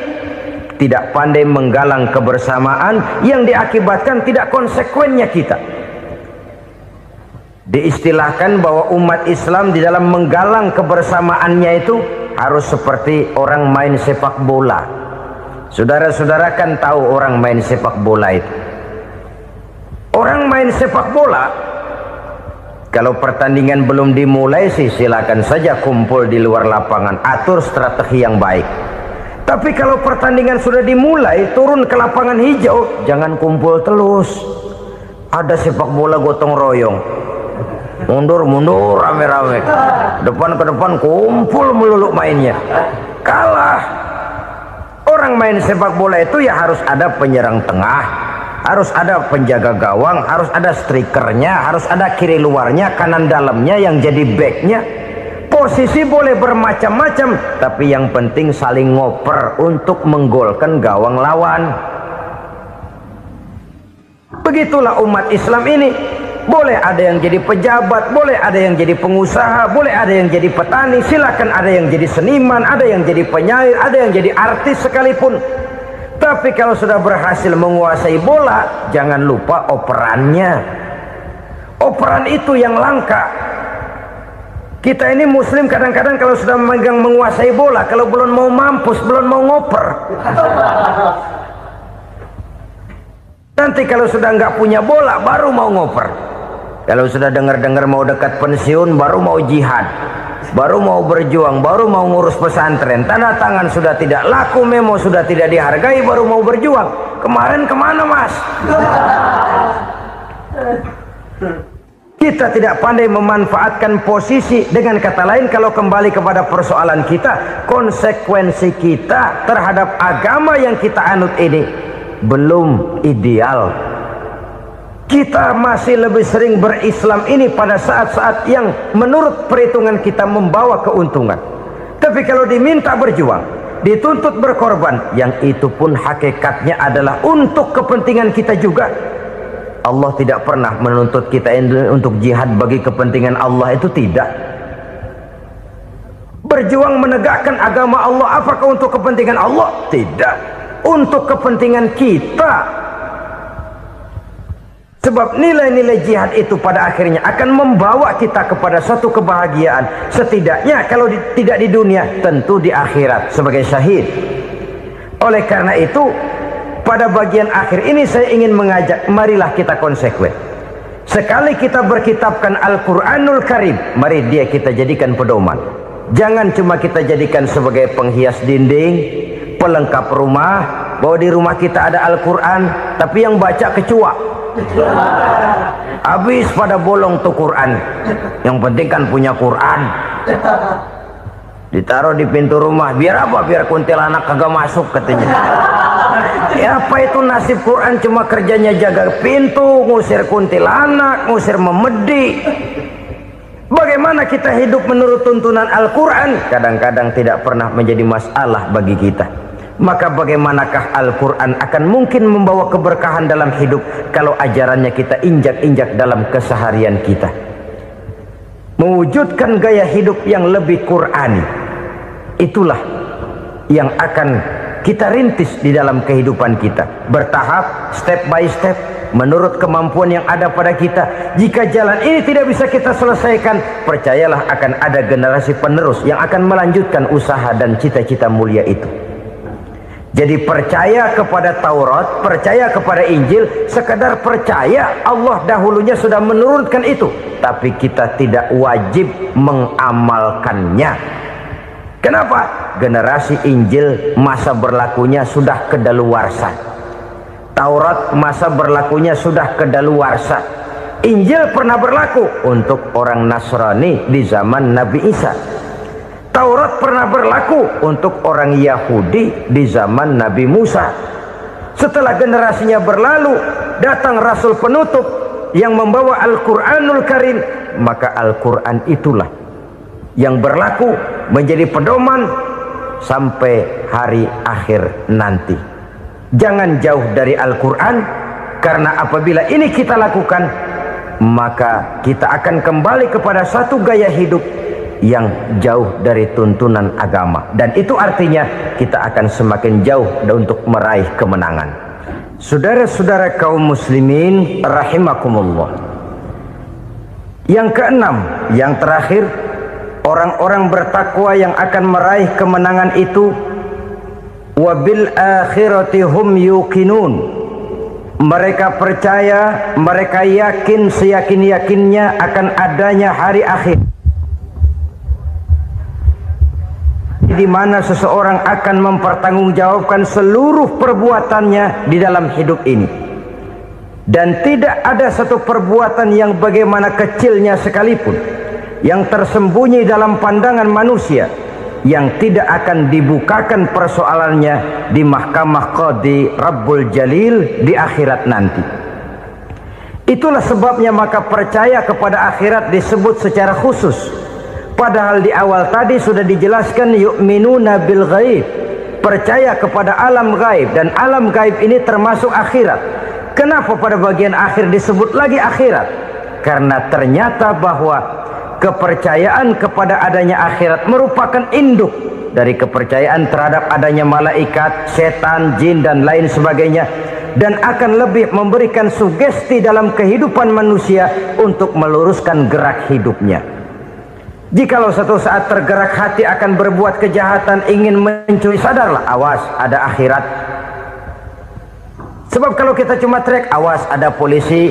tidak pandai menggalang kebersamaan yang diakibatkan tidak konsekuennya kita. Diistilahkan bahwa umat Islam di dalam menggalang kebersamaannya itu harus seperti orang main sepak bola. Saudara-saudara kan tahu orang main sepak bola itu. Orang main sepak bola, kalau pertandingan belum dimulai sih silakan saja kumpul di luar lapangan, atur strategi yang baik. Tapi kalau pertandingan sudah dimulai, turun ke lapangan hijau, jangan kumpul terus. Ada sepak bola gotong royong. mundur rame-rame, depan ke depan kumpul melulu mainnya. Kalah. Orang main sepak bola itu ya harus ada penyerang tengah, harus ada penjaga gawang, harus ada strikernya, harus ada kiri luarnya, kanan dalamnya yang jadi backnya. Posisi boleh bermacam-macam, tapi yang penting saling ngoper untuk menggolkan gawang lawan. Begitulah umat Islam ini. Boleh ada yang jadi pejabat, boleh ada yang jadi pengusaha, boleh ada yang jadi petani, silakan ada yang jadi seniman, ada yang jadi penyair, ada yang jadi artis sekalipun. Tapi kalau sudah berhasil menguasai bola, jangan lupa operannya. Operan itu yang langka. Kita ini muslim kadang-kadang kalau sudah memegang menguasai bola, kalau belum mau mampus, belum mau ngoper. Nanti kalau sudah nggak punya bola, baru mau ngoper. Kalau sudah dengar-dengar mau dekat pensiun, baru mau jihad, baru mau berjuang, baru mau ngurus pesantren. Tanda tangan sudah tidak laku, memo sudah tidak dihargai, baru mau berjuang. Kemarin kemana mas? Kita tidak pandai memanfaatkan posisi. Dengan kata lain, kalau kembali kepada persoalan kita, konsekuensi kita terhadap agama yang kita anut ini belum ideal. Kita masih lebih sering berislam ini pada saat-saat yang menurut perhitungan kita membawa keuntungan. Tapi kalau diminta berjuang, dituntut berkorban, yang itu pun hakikatnya adalah untuk kepentingan kita juga. Allah tidak pernah menuntut kita untuk jihad bagi kepentingan Allah, itu tidak. Berjuang menegakkan agama Allah, apakah untuk kepentingan Allah? Tidak. Untuk kepentingan kita. Sebab nilai-nilai jihad itu pada akhirnya akan membawa kita kepada suatu kebahagiaan. Setidaknya kalau tidak di dunia, tentu di akhirat sebagai syahid. Oleh karena itu, pada bagian akhir ini saya ingin mengajak, marilah kita konsekuen. Sekali kita berkitabkan Al-Quranul Karim, mari dia kita jadikan pedoman. Jangan cuma kita jadikan sebagai penghias dinding, pelengkap rumah, bahwa di rumah kita ada Al-Quran, tapi yang baca kecoa. Habis pada bolong tuh Quran. Yang penting kan punya Quran. Ditaruh di pintu rumah. Biar apa? Biar kuntilanak kagak masuk katanya. Ya apa itu nasib Quran, cuma kerjanya jaga pintu, ngusir kuntilanak, ngusir memedi. Bagaimana kita hidup menurut tuntunan Al-Quran? Kadang-kadang tidak pernah menjadi masalah bagi kita. Maka bagaimanakah Al-Quran akan mungkin membawa keberkahan dalam hidup kalau ajarannya kita injak-injak dalam keseharian kita? Mewujudkan gaya hidup yang lebih Qurani, itulah yang akan kita rintis di dalam kehidupan kita. Bertahap, step by step, menurut kemampuan yang ada pada kita. Jika jalan ini tidak bisa kita selesaikan, percayalah akan ada generasi penerus yang akan melanjutkan usaha dan cita-cita mulia itu. Jadi percaya kepada Taurat, percaya kepada Injil, sekadar percaya Allah dahulunya sudah menurunkan itu, tapi kita tidak wajib mengamalkannya. Kenapa? Generasi Injil masa berlakunya sudah kedaluarsa. Taurat masa berlakunya sudah kedaluarsa. Injil pernah berlaku untuk orang Nasrani di zaman Nabi Isa. Taurat pernah berlaku untuk orang Yahudi di zaman Nabi Musa. Setelah generasinya berlalu, datang Rasul penutup yang membawa Al-Quranul Karim. Maka Al-Quran itulah yang berlaku menjadi pedoman sampai hari akhir nanti. Jangan jauh dari Al-Quran, karena apabila ini kita lakukan, maka kita akan kembali kepada satu gaya hidup yang jauh dari tuntunan agama, dan itu artinya kita akan semakin jauh untuk meraih kemenangan. Saudara-saudara kaum muslimin rahimakumullah, yang keenam, yang terakhir, orang-orang bertakwa yang akan meraih kemenangan itu wabil akhirati hum yuqinun. Mereka percaya, mereka yakin seyakin-yakinnya akan adanya hari akhir, di mana seseorang akan mempertanggungjawabkan seluruh perbuatannya di dalam hidup ini. Dan tidak ada satu perbuatan yang bagaimana kecilnya sekalipun yang tersembunyi dalam pandangan manusia yang tidak akan dibukakan persoalannya di mahkamah Qadi Rabbul Jalil di akhirat nanti. Itulah sebabnya maka percaya kepada akhirat disebut secara khusus. Padahal di awal tadi sudah dijelaskan yu'minuna bil ghaib, percaya kepada alam gaib, dan alam gaib ini termasuk akhirat. Kenapa pada bagian akhir disebut lagi akhirat? Karena ternyata bahwa kepercayaan kepada adanya akhirat merupakan induk dari kepercayaan terhadap adanya malaikat, setan, jin dan lain sebagainya, dan akan lebih memberikan sugesti dalam kehidupan manusia untuk meluruskan gerak hidupnya. Jikalau satu saat tergerak hati akan berbuat kejahatan, ingin mencuri, sadarlah, awas ada akhirat. Sebab kalau kita cuma teriak awas ada polisi,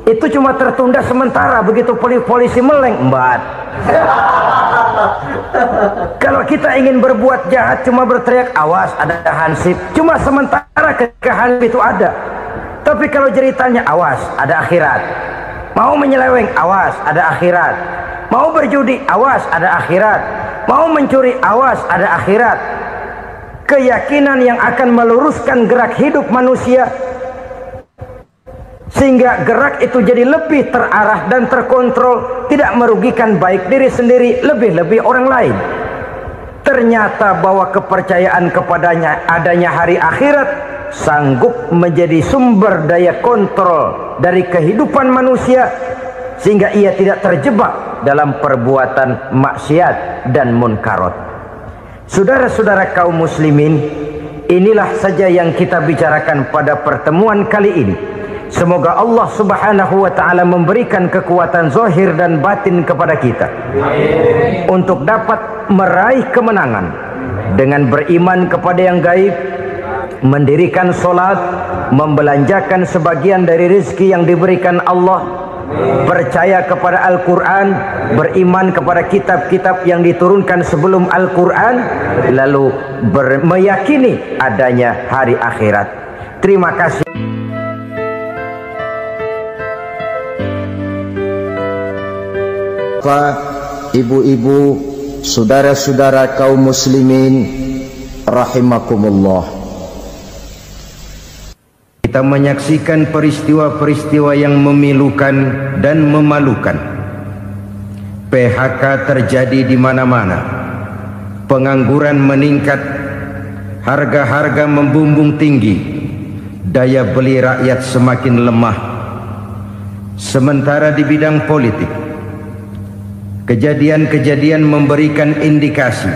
itu cuma tertunda sementara, begitu polisi meleng embat. Kalau kita ingin berbuat jahat cuma berteriak awas ada hansip, cuma sementara ketika hansip itu ada. Tapi kalau ceritanya awas ada akhirat, mau menyeleweng awas ada akhirat, mau berjudi awas ada akhirat, mau mencuri awas ada akhirat. Keyakinan yang akan meluruskan gerak hidup manusia sehingga gerak itu jadi lebih terarah dan terkontrol, tidak merugikan baik diri sendiri, lebih-lebih orang lain. Ternyata bahwa kepercayaan kepadanya adanya hari akhirat sanggup menjadi sumber daya kontrol dari kehidupan manusia sehingga ia tidak terjebak dalam perbuatan maksiat dan munkarat. Saudara-saudara kaum muslimin, inilah saja yang kita bicarakan pada pertemuan kali ini. Semoga Allah subhanahu wa ta'ala memberikan kekuatan zahir dan batin kepada kita untuk dapat meraih kemenangan dengan beriman kepada yang gaib, mendirikan solat, membelanjakan sebagian dari rezeki yang diberikan Allah, percaya kepada Al-Quran, beriman kepada kitab-kitab yang diturunkan sebelum Al-Quran, lalu meyakini adanya hari akhirat. Terima kasih. Bapak, ibu-ibu, saudara-saudara kaum muslimin rahimakumullah, kita menyaksikan peristiwa-peristiwa yang memilukan dan memalukan. PHK terjadi di mana-mana, pengangguran meningkat, harga-harga membumbung tinggi, daya beli rakyat semakin lemah. Sementara di bidang politik, kejadian-kejadian memberikan indikasi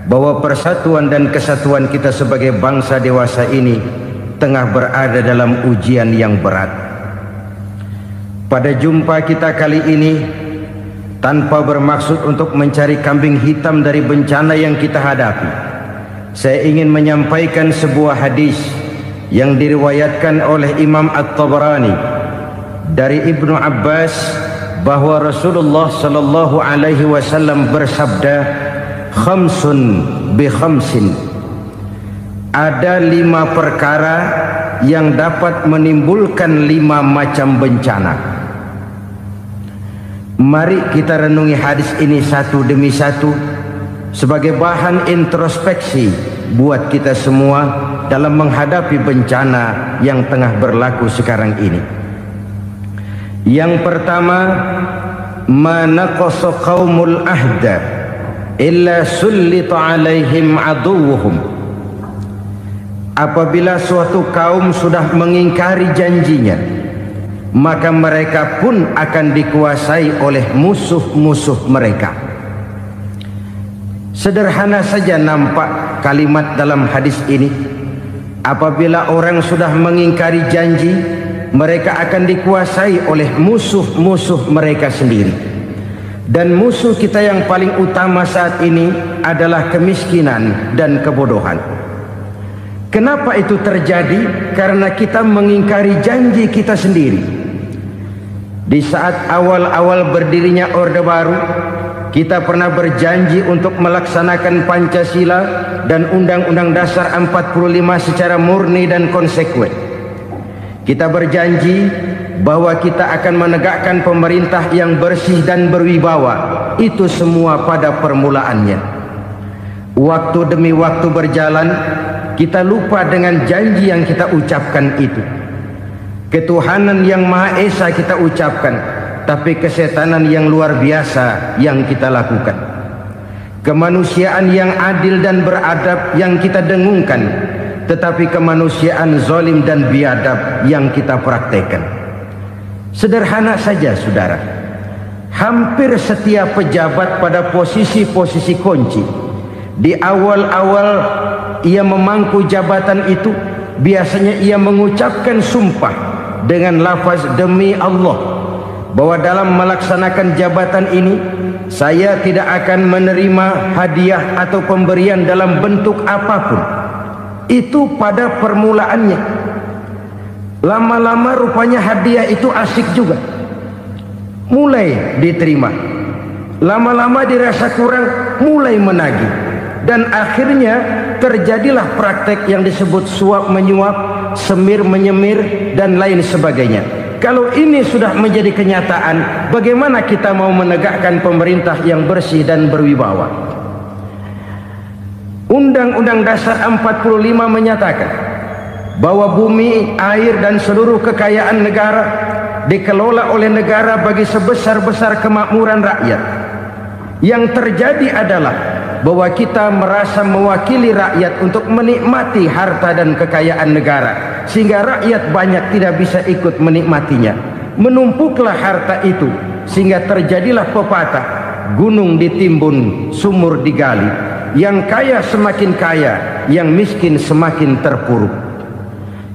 bahwa persatuan dan kesatuan kita sebagai bangsa dewasa ini tengah berada dalam ujian yang berat. Pada jumpa kita kali ini, tanpa bermaksud untuk mencari kambing hitam dari bencana yang kita hadapi, saya ingin menyampaikan sebuah hadis yang diriwayatkan oleh Imam At-Tabarani dari Ibnu Abbas bahwa Rasulullah sallallahu alaihi wasallam bersabda, khamsun bi khamsin, ada 5 perkara yang dapat menimbulkan 5 macam bencana. Mari kita renungi hadis ini satu demi satu sebagai bahan introspeksi buat kita semua dalam menghadapi bencana yang tengah berlaku sekarang ini. Yang pertama, ma naqasa qaumul ahda illa sullita alaihim aduwwuhum. Apabila suatu kaum sudah mengingkari janjinya, maka mereka pun akan dikuasai oleh musuh-musuh mereka. Sederhana saja nampak kalimat dalam hadis ini. Apabila orang sudah mengingkari janji, mereka akan dikuasai oleh musuh-musuh mereka sendiri. Dan musuh kita yang paling utama saat ini adalah kemiskinan dan kebodohan. Kenapa itu terjadi? Karena kita mengingkari janji kita sendiri. Di saat awal-awal berdirinya Orde Baru, kita pernah berjanji untuk melaksanakan Pancasila dan Undang-Undang Dasar 45 secara murni dan konsekuen. Kita berjanji bahwa kita akan menegakkan pemerintah yang bersih dan berwibawa. Itu semua pada permulaannya. Waktu demi waktu berjalan, kita lupa dengan janji yang kita ucapkan itu. Ketuhanan yang Maha Esa kita ucapkan, tapi kesetanan yang luar biasa yang kita lakukan. Kemanusiaan yang adil dan beradab yang kita dengungkan, tetapi kemanusiaan zalim dan biadab yang kita praktekkan. Sederhana saja saudara, hampir setiap pejabat pada posisi-posisi kunci, di awal-awal ia memangku jabatan itu, biasanya ia mengucapkan sumpah dengan lafaz demi Allah, bahwa dalam melaksanakan jabatan ini saya tidak akan menerima hadiah atau pemberian dalam bentuk apapun. Itu pada permulaannya. Lama-lama rupanya hadiah itu asik juga, mulai diterima. Lama-lama dirasa kurang, mulai menagih. Dan akhirnya terjadilah praktek yang disebut suap menyuap, semir menyemir, dan lain sebagainya. Kalau ini sudah menjadi kenyataan, bagaimana kita mau menegakkan pemerintah yang bersih dan berwibawa? Undang-Undang Dasar 45 menyatakan bahwa bumi, air, dan seluruh kekayaan negara dikelola oleh negara bagi sebesar-besar kemakmuran rakyat. Yang terjadi adalah bahwa kita merasa mewakili rakyat untuk menikmati harta dan kekayaan negara, sehingga rakyat banyak tidak bisa ikut menikmatinya. Menumpuklah harta itu sehingga terjadilah pepatah, gunung ditimbun, sumur digali. Yang kaya semakin kaya, yang miskin semakin terpuruk.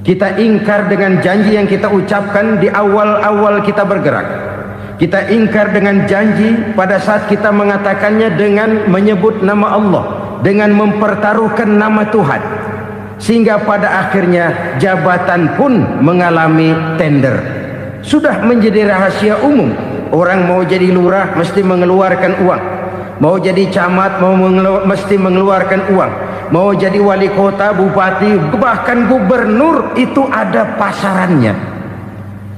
Kita ingkar dengan janji yang kita ucapkan di awal-awal kita bergerak. Kita ingkar dengan janji pada saat kita mengatakannya dengan menyebut nama Allah, dengan mempertaruhkan nama Tuhan, sehingga pada akhirnya jabatan pun mengalami tender. Sudah menjadi rahasia umum, orang mau jadi lurah mesti mengeluarkan uang, mau jadi camat mesti mengeluarkan uang, mau jadi wali kota, bupati, bahkan gubernur, itu ada pasarannya.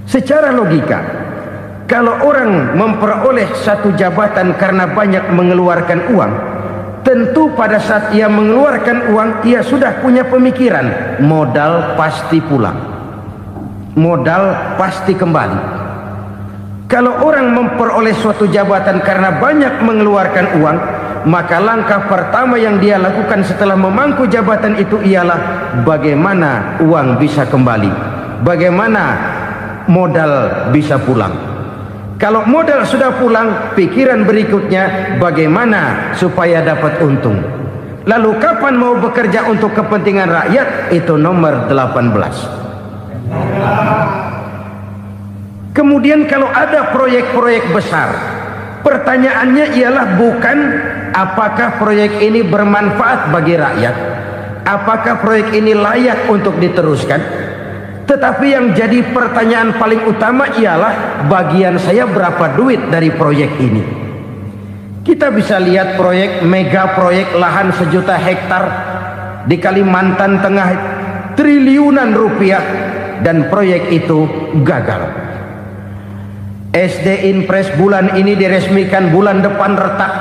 Secara logika, kalau orang memperoleh satu jabatan karena banyak mengeluarkan uang, tentu pada saat ia mengeluarkan uang, ia sudah punya pemikiran, modal pasti pulang, modal pasti kembali. Kalau orang memperoleh suatu jabatan karena banyak mengeluarkan uang, maka langkah pertama yang dia lakukan setelah memangku jabatan itu ialah bagaimana uang bisa kembali, bagaimana modal bisa pulang. Kalau modal sudah pulang, pikiran berikutnya bagaimana supaya dapat untung. Lalu kapan mau bekerja untuk kepentingan rakyat? Itu nomor 18. Kemudian kalau ada proyek-proyek besar, pertanyaannya ialah bukan apakah proyek ini bermanfaat bagi rakyat, apakah proyek ini layak untuk diteruskan, tetapi yang jadi pertanyaan paling utama ialah bagian saya berapa duit dari proyek ini. Kita bisa lihat proyek, mega proyek lahan 1 juta hektar di Kalimantan Tengah, triliunan rupiah, dan proyek itu gagal. SD Impres bulan ini diresmikan, bulan depan retak.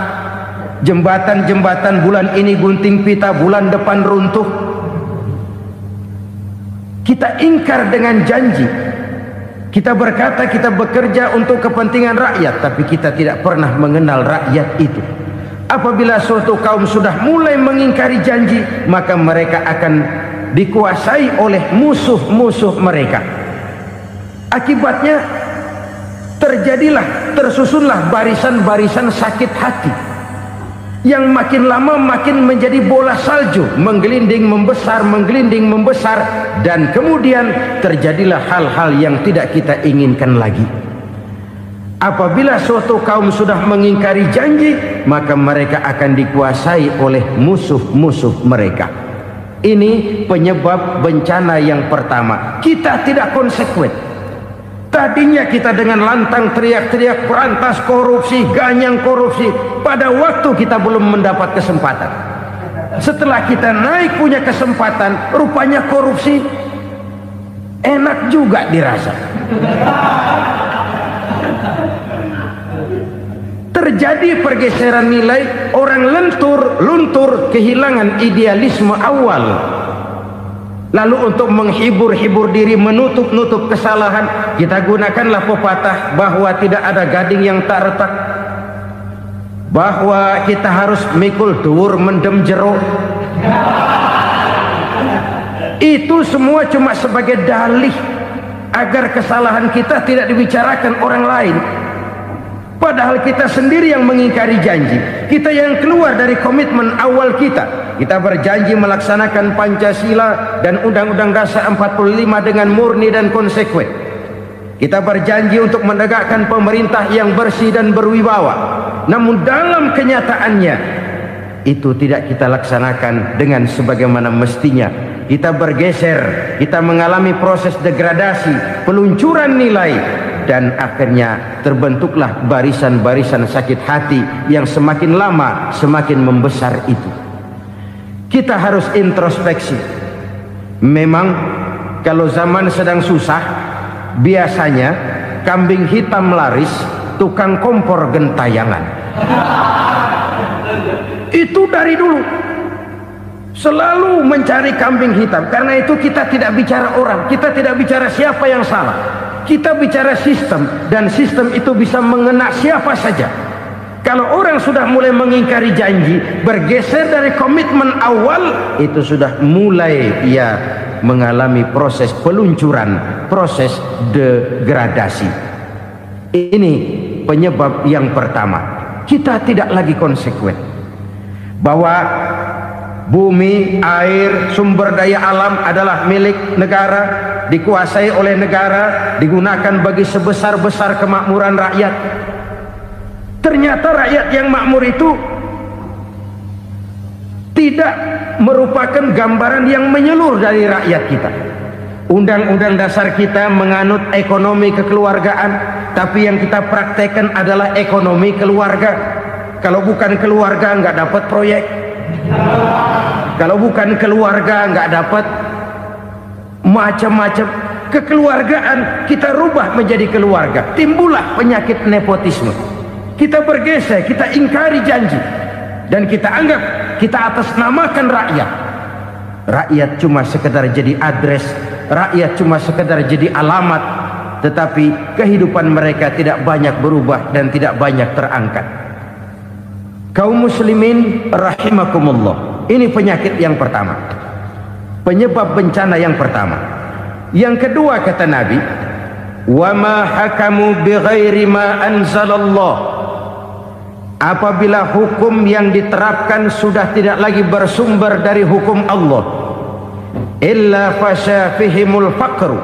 Jembatan-jembatan bulan ini gunting pita, bulan depan runtuh. Kita ingkar dengan janji. Kita berkata kita bekerja untuk kepentingan rakyat, tapi kita tidak pernah mengenal rakyat itu. Apabila suatu kaum sudah mulai mengingkari janji, maka mereka akan dikuasai oleh musuh-musuh mereka. Akibatnya tersusunlah barisan-barisan sakit hati, yang makin lama makin menjadi bola salju, menggelinding membesar, dan kemudian terjadilah hal-hal yang tidak kita inginkan lagi. Apabila suatu kaum sudah mengingkari janji, maka mereka akan dikuasai oleh musuh-musuh mereka. Ini penyebab bencana yang pertama. Kita tidak konsekuen. Tadinya kita dengan lantang teriak-teriak berantas korupsi, ganyang korupsi. Pada waktu kita belum mendapat kesempatan. Setelah kita naik punya kesempatan, rupanya korupsi enak juga dirasa. Terjadi pergeseran nilai, orang luntur kehilangan idealisme awal. Lalu untuk menghibur diri, menutup kesalahan, kita gunakanlah pepatah bahwa tidak ada gading yang tak retak, bahwa kita harus mikul dhuwur mendem jero. Itu semua cuma sebagai dalih agar kesalahan kita tidak dibicarakan orang lain. Padahal kita sendiri yang mengingkari janji. Kita yang keluar dari komitmen awal kita. Kita berjanji melaksanakan Pancasila dan Undang-Undang Dasar 45 dengan murni dan konsekuen. Kita berjanji untuk menegakkan pemerintah yang bersih dan berwibawa. Namun dalam kenyataannya itu tidak kita laksanakan dengan sebagaimana mestinya. Kita bergeser, kita mengalami proses degradasi, peluncuran nilai, dan akhirnya terbentuklah barisan-barisan sakit hati yang semakin lama semakin membesar itu. Kita harus introspeksi. Memang kalau zaman sedang susah, biasanya kambing hitam laris, tukang kompor gentayangan. Itu dari dulu selalu mencari kambing hitam. Karena itu kita tidak bicara orang, kita tidak bicara siapa yang salah, kita bicara sistem, dan sistem itu bisa mengena siapa saja. Kalau orang sudah mulai mengingkari janji, bergeser dari komitmen awal, itu sudah mulai ia mengalami proses peluncuran, proses degradasi. Ini penyebab yang pertama. Kita tidak lagi konsekuen bahwa bumi, air, sumber daya alam adalah milik negara, dikuasai oleh negara, digunakan bagi sebesar-besar kemakmuran rakyat. Ternyata rakyat yang makmur itu tidak merupakan gambaran yang menyeluruh dari rakyat kita. Undang-undang dasar kita menganut ekonomi kekeluargaan, tapi yang kita praktekkan adalah ekonomi keluarga. Kalau bukan keluarga nggak dapat proyek. Kalau bukan keluarga nggak dapat macam-macam. Kekeluargaan kita rubah menjadi keluarga, timbullah penyakit nepotisme. Kita bergeser, kita ingkari janji, dan kita anggap kita atasnamakan rakyat. Rakyat cuma sekedar jadi address, rakyat cuma sekedar jadi alamat, tetapi kehidupan mereka tidak banyak berubah dan tidak banyak terangkat. Kaum muslimin rahimakumullah, ini penyakit yang pertama, penyebab bencana yang pertama. Yang kedua, kata Nabi, wa ma hakamu bighairi ma anzalallah. Apabila hukum yang diterapkan sudah tidak lagi bersumber dari hukum Allah, illa fasha fihimul faqru,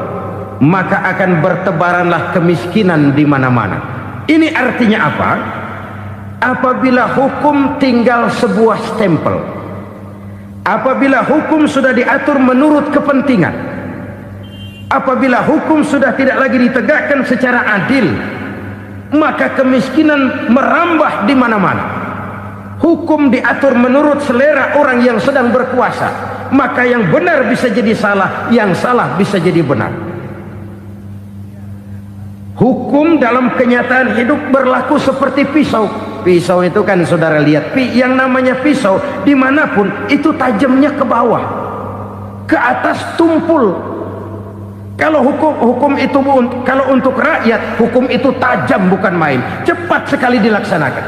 maka akan bertebaranlah kemiskinan di mana-mana. Ini artinya apa? Apabila hukum tinggal sebuah stempel, apabila hukum sudah diatur menurut kepentingan, apabila hukum sudah tidak lagi ditegakkan secara adil, maka kemiskinan merambah di mana-mana. Hukum diatur menurut selera orang yang sedang berkuasa, maka yang benar bisa jadi salah, yang salah bisa jadi benar. Hukum dalam kenyataan hidup berlaku seperti pisau. Pisau itu kan saudara lihat, yang namanya pisau dimanapun itu tajamnya ke bawah, ke atas tumpul. Kalau hukum itu, kalau untuk rakyat, hukum itu tajam bukan main, cepat sekali dilaksanakan.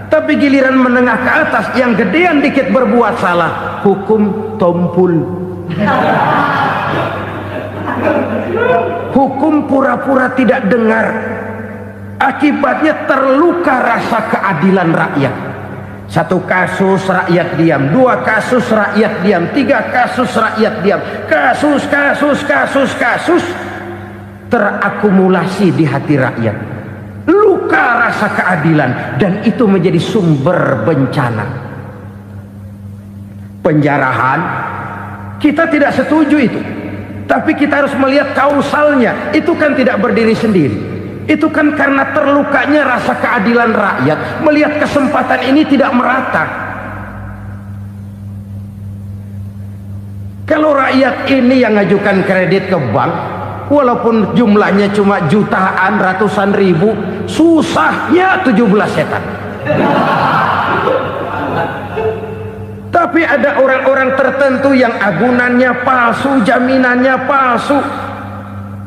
Tapi giliran menengah ke atas, yang gedean dikit berbuat salah, hukum tompul. Hukum pura-pura tidak dengar. Akibatnya terluka rasa keadilan rakyat. Satu kasus rakyat diam, dua kasus rakyat diam, tiga kasus rakyat diam, kasus terakumulasi di hati rakyat. Luka rasa keadilan, dan itu menjadi sumber bencana. Penjarahan, kita tidak setuju itu, tapi kita harus melihat kausalnya. Itu kan tidak berdiri sendiri. Itu kan karena terlukanya rasa keadilan rakyat, melihat kesempatan ini tidak merata. Kalau rakyat ini yang ngajukan kredit ke bank, Walaupun jumlahnya cuma jutaan, ratusan ribu, susahnya 17 setan. Tapi ada orang-orang tertentu yang agunannya palsu, jaminannya palsu,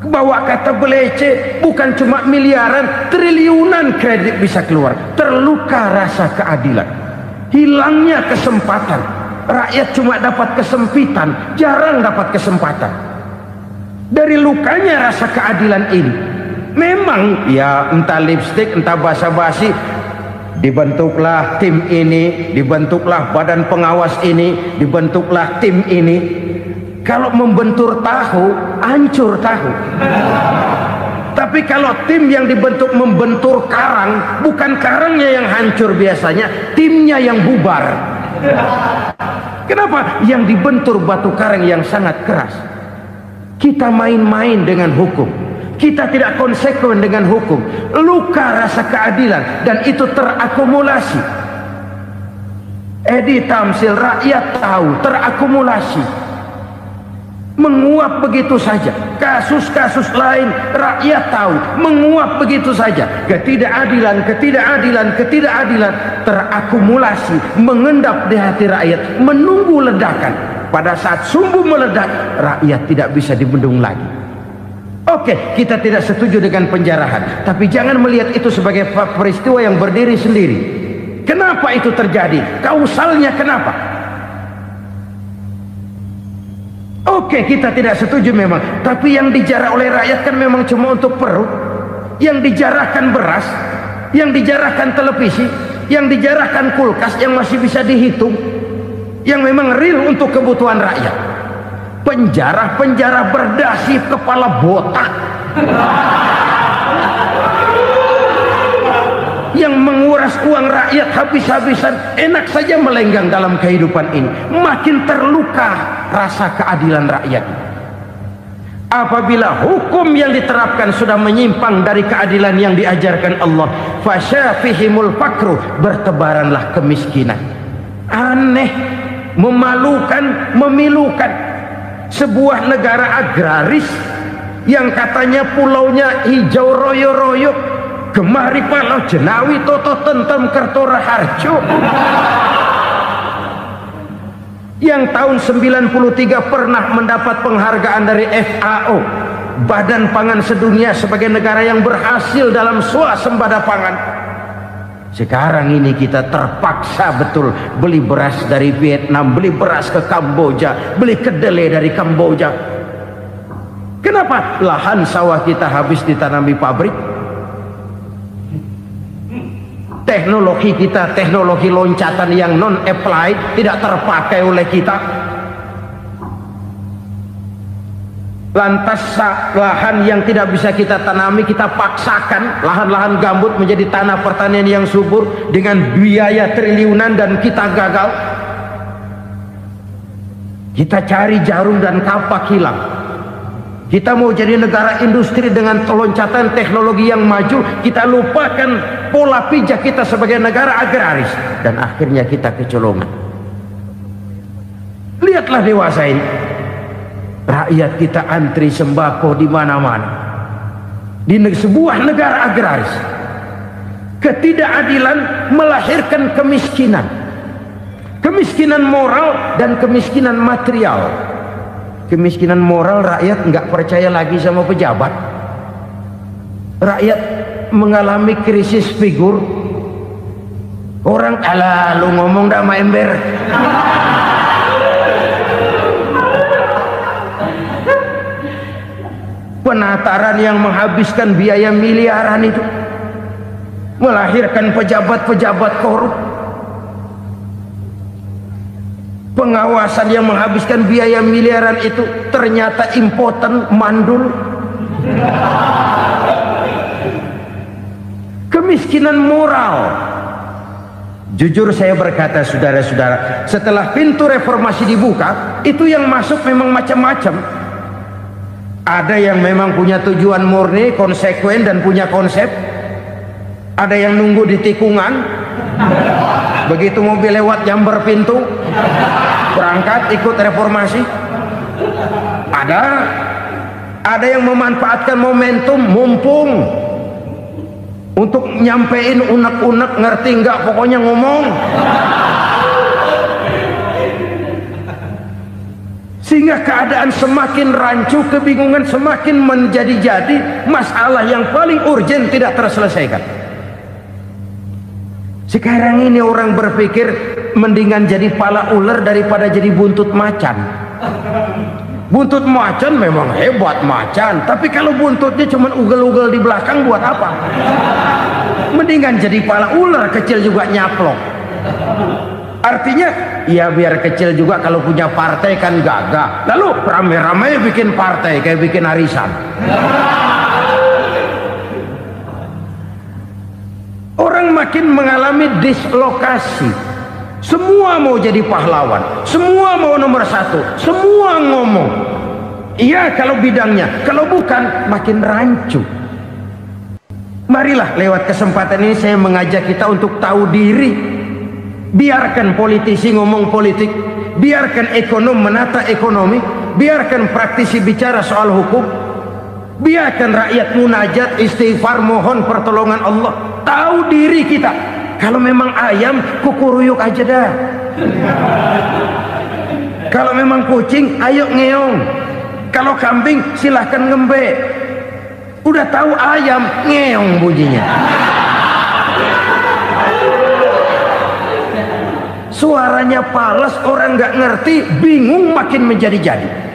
bawa kata belece, bukan cuma miliaran, triliunan kredit bisa keluar. Terluka rasa keadilan, hilangnya kesempatan. Rakyat cuma dapat kesempitan, jarang dapat kesempatan. Dari lukanya rasa keadilan ini, memang ya entah lipstik, entah basa-basi, dibentuklah tim ini, dibentuklah badan pengawas ini, dibentuklah tim ini. Kalau membentur tahu, hancur tahu. Tapi kalau tim yang dibentuk membentur karang, bukan karangnya yang hancur biasanya, timnya yang bubar. Kenapa? Yang dibentur batu karang yang sangat keras. Kita main-main dengan hukum, kita tidak konsekuen dengan hukum. Luka rasa keadilan, dan itu terakumulasi. Edi Tamsil, rakyat tahu, terakumulasi, menguap begitu saja. Kasus-kasus lain rakyat tahu, menguap begitu saja. Ketidakadilan, ketidakadilan, ketidakadilan terakumulasi, mengendap di hati rakyat, menunggu ledakan. Pada saat sumbu meledak, rakyat tidak bisa dibendung lagi. Oke, kita tidak setuju dengan penjarahan, tapi jangan melihat itu sebagai peristiwa yang berdiri sendiri. Kenapa itu terjadi? Kausalnya kenapa? Oke, kita tidak setuju memang, tapi yang dijarah oleh rakyat kan memang cuma untuk perut. Yang dijarahkan beras, yang dijarahkan televisi, yang dijarahkan kulkas yang masih bisa dihitung, yang memang real untuk kebutuhan rakyat. Penjara-penjara berdasi kepala botak yang menguras uang rakyat habis-habisan, enak saja melenggang dalam kehidupan ini. Makin terluka rasa keadilan rakyat. Apabila hukum yang diterapkan sudah menyimpang dari keadilan yang diajarkan Allah, fasyafihimul fakru, bertebaranlah kemiskinan. Aneh, memalukan, memilukan. Sebuah negara agraris yang katanya pulaunya hijau royo-royo, Gemari Palau Jenawi Toto Tentem Kertora Harjo, yang tahun 93 pernah mendapat penghargaan dari FAO, Badan Pangan Sedunia, sebagai negara yang berhasil dalam swasembada pangan. Sekarang ini kita terpaksa betul beli beras dari Vietnam, beli beras ke Kamboja, beli kedelai dari Kamboja. Kenapa? Lahan sawah kita habis ditanami pabrik. Teknologi kita, teknologi loncatan yang non-applied, tidak terpakai oleh kita. Lantas lahan yang tidak bisa kita tanami, kita paksakan lahan-lahan gambut menjadi tanah pertanian yang subur dengan biaya triliunan, dan kita gagal. Kita cari jarum dan kapak hilang. Kita mau jadi negara industri dengan loncatan teknologi yang maju, kita lupakan pola pijak kita sebagai negara agraris, dan akhirnya kita kecolongan. Lihatlah dewasa ini, rakyat kita antri sembako di mana-mana. Di sebuah negara agraris, ketidakadilan melahirkan kemiskinan. Kemiskinan moral dan kemiskinan material. Kemiskinan moral, rakyat nggak percaya lagi sama pejabat. Rakyat mengalami krisis figur. Orang, alah lu ngomong dah sama ember. Penataran yang menghabiskan biaya miliaran itu melahirkan pejabat-pejabat korup. Pengawasan yang menghabiskan biaya miliaran itu ternyata impoten, mandul. Kemiskinan moral. Jujur saya berkata, saudara-saudara, setelah pintu reformasi dibuka, itu yang masuk memang macam-macam. Ada yang memang punya tujuan murni, konsekuen, dan punya konsep. Ada yang nunggu di tikungan, begitu mobil lewat nyamber pintu, berangkat ikut reformasi. Ada Ada yang memanfaatkan momentum mumpung untuk nyampein unek-unek, ngerti nggak, pokoknya ngomong. Sehingga keadaan semakin rancu, kebingungan semakin menjadi-jadi, masalah yang paling urgen tidak terselesaikan. Sekarang ini orang berpikir mendingan jadi pala ular daripada jadi buntut macan. Buntut macan memang hebat macan, tapi kalau buntutnya cuma ugel-ugel di belakang buat apa? Mendingan jadi pala ular kecil juga nyaplok. Artinya ya biar kecil juga kalau punya partai kan gagah. Lalu rame-rame bikin partai kayak bikin arisan. Orang makin mengalami dislokasi. Semua mau jadi pahlawan, semua mau nomor satu, semua ngomong. Iya kalau bidangnya, kalau bukan makin rancu. Marilah lewat kesempatan ini saya mengajak kita untuk tahu diri. Biarkan politisi ngomong politik, biarkan ekonom menata ekonomi, biarkan praktisi bicara soal hukum, biarkan rakyat munajat, istighfar, mohon pertolongan Allah. Tahu diri kita. Kalau memang ayam, kukuruyuk aja dah. Kalau memang kucing, ayo ngeong. Kalau kambing, silahkan ngembe. Udah tahu ayam, ngeong bunyinya. Suaranya palas, orang nggak ngerti, bingung, makin menjadi-jadi.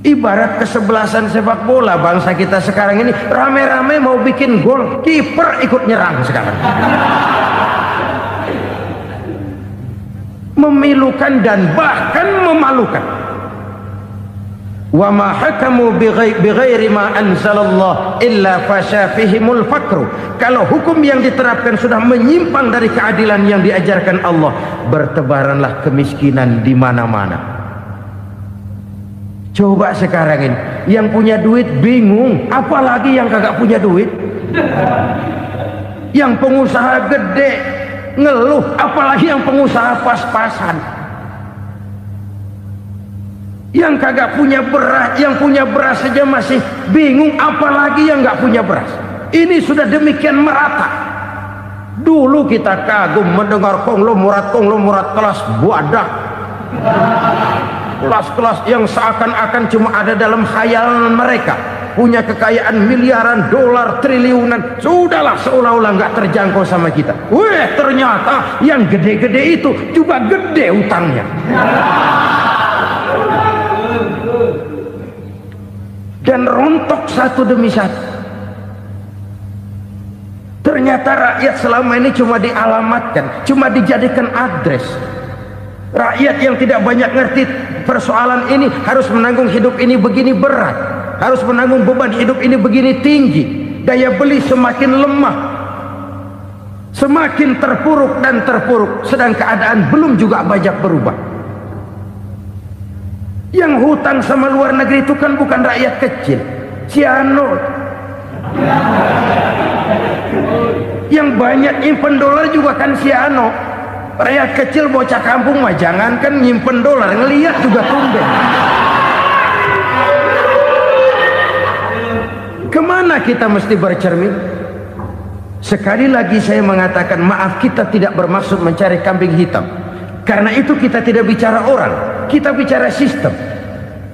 Ibarat kesebelasan sepak bola bangsa kita sekarang ini, rame-rame mau bikin gol, kiper ikut nyerang sekarang. Memilukan dan bahkan memalukan. Wa ma hakamu bighairi ma anzalallah illa fasha fihimul fakru. Kalau hukum yang diterapkan sudah menyimpang dari keadilan yang diajarkan Allah, bertebaranlah kemiskinan di mana-mana. Coba sekarang ini yang punya duit bingung, apalagi yang kagak punya duit. Yang pengusaha gede ngeluh, apalagi yang pengusaha pas-pasan. Yang kagak punya beras, yang punya beras saja masih bingung, apalagi yang nggak punya beras. Ini sudah demikian merata. Dulu kita kagum mendengar konglomerat kelas buadah, kelas-kelas yang seakan-akan cuma ada dalam khayalan mereka, punya kekayaan miliaran dolar, triliunan. Sudahlah, seolah-olah nggak terjangkau sama kita. Weh, ternyata yang gede-gede itu juga gede utangnya. Dan rontok satu demi satu. Ternyata rakyat selama ini cuma dialamatkan, cuma dijadikan address. Rakyat yang tidak banyak ngerti persoalan ini harus menanggung hidup ini begini berat, harus menanggung beban hidup ini begini tinggi. Daya beli semakin lemah, semakin terpuruk dan terpuruk, sedang keadaan belum juga banyak berubah. Yang hutang sama luar negeri itu kan bukan rakyat kecil, Ciano. Yang banyak nyimpen dolar juga kan Ciano. Rakyat kecil bocah kampung mah jangankan nyimpen dolar, ngelihat juga tumben. Kemana kita mesti bercermin? Sekali lagi saya mengatakan maaf, kita tidak bermaksud mencari kambing hitam. Karena itu kita tidak bicara orang, kita bicara sistem,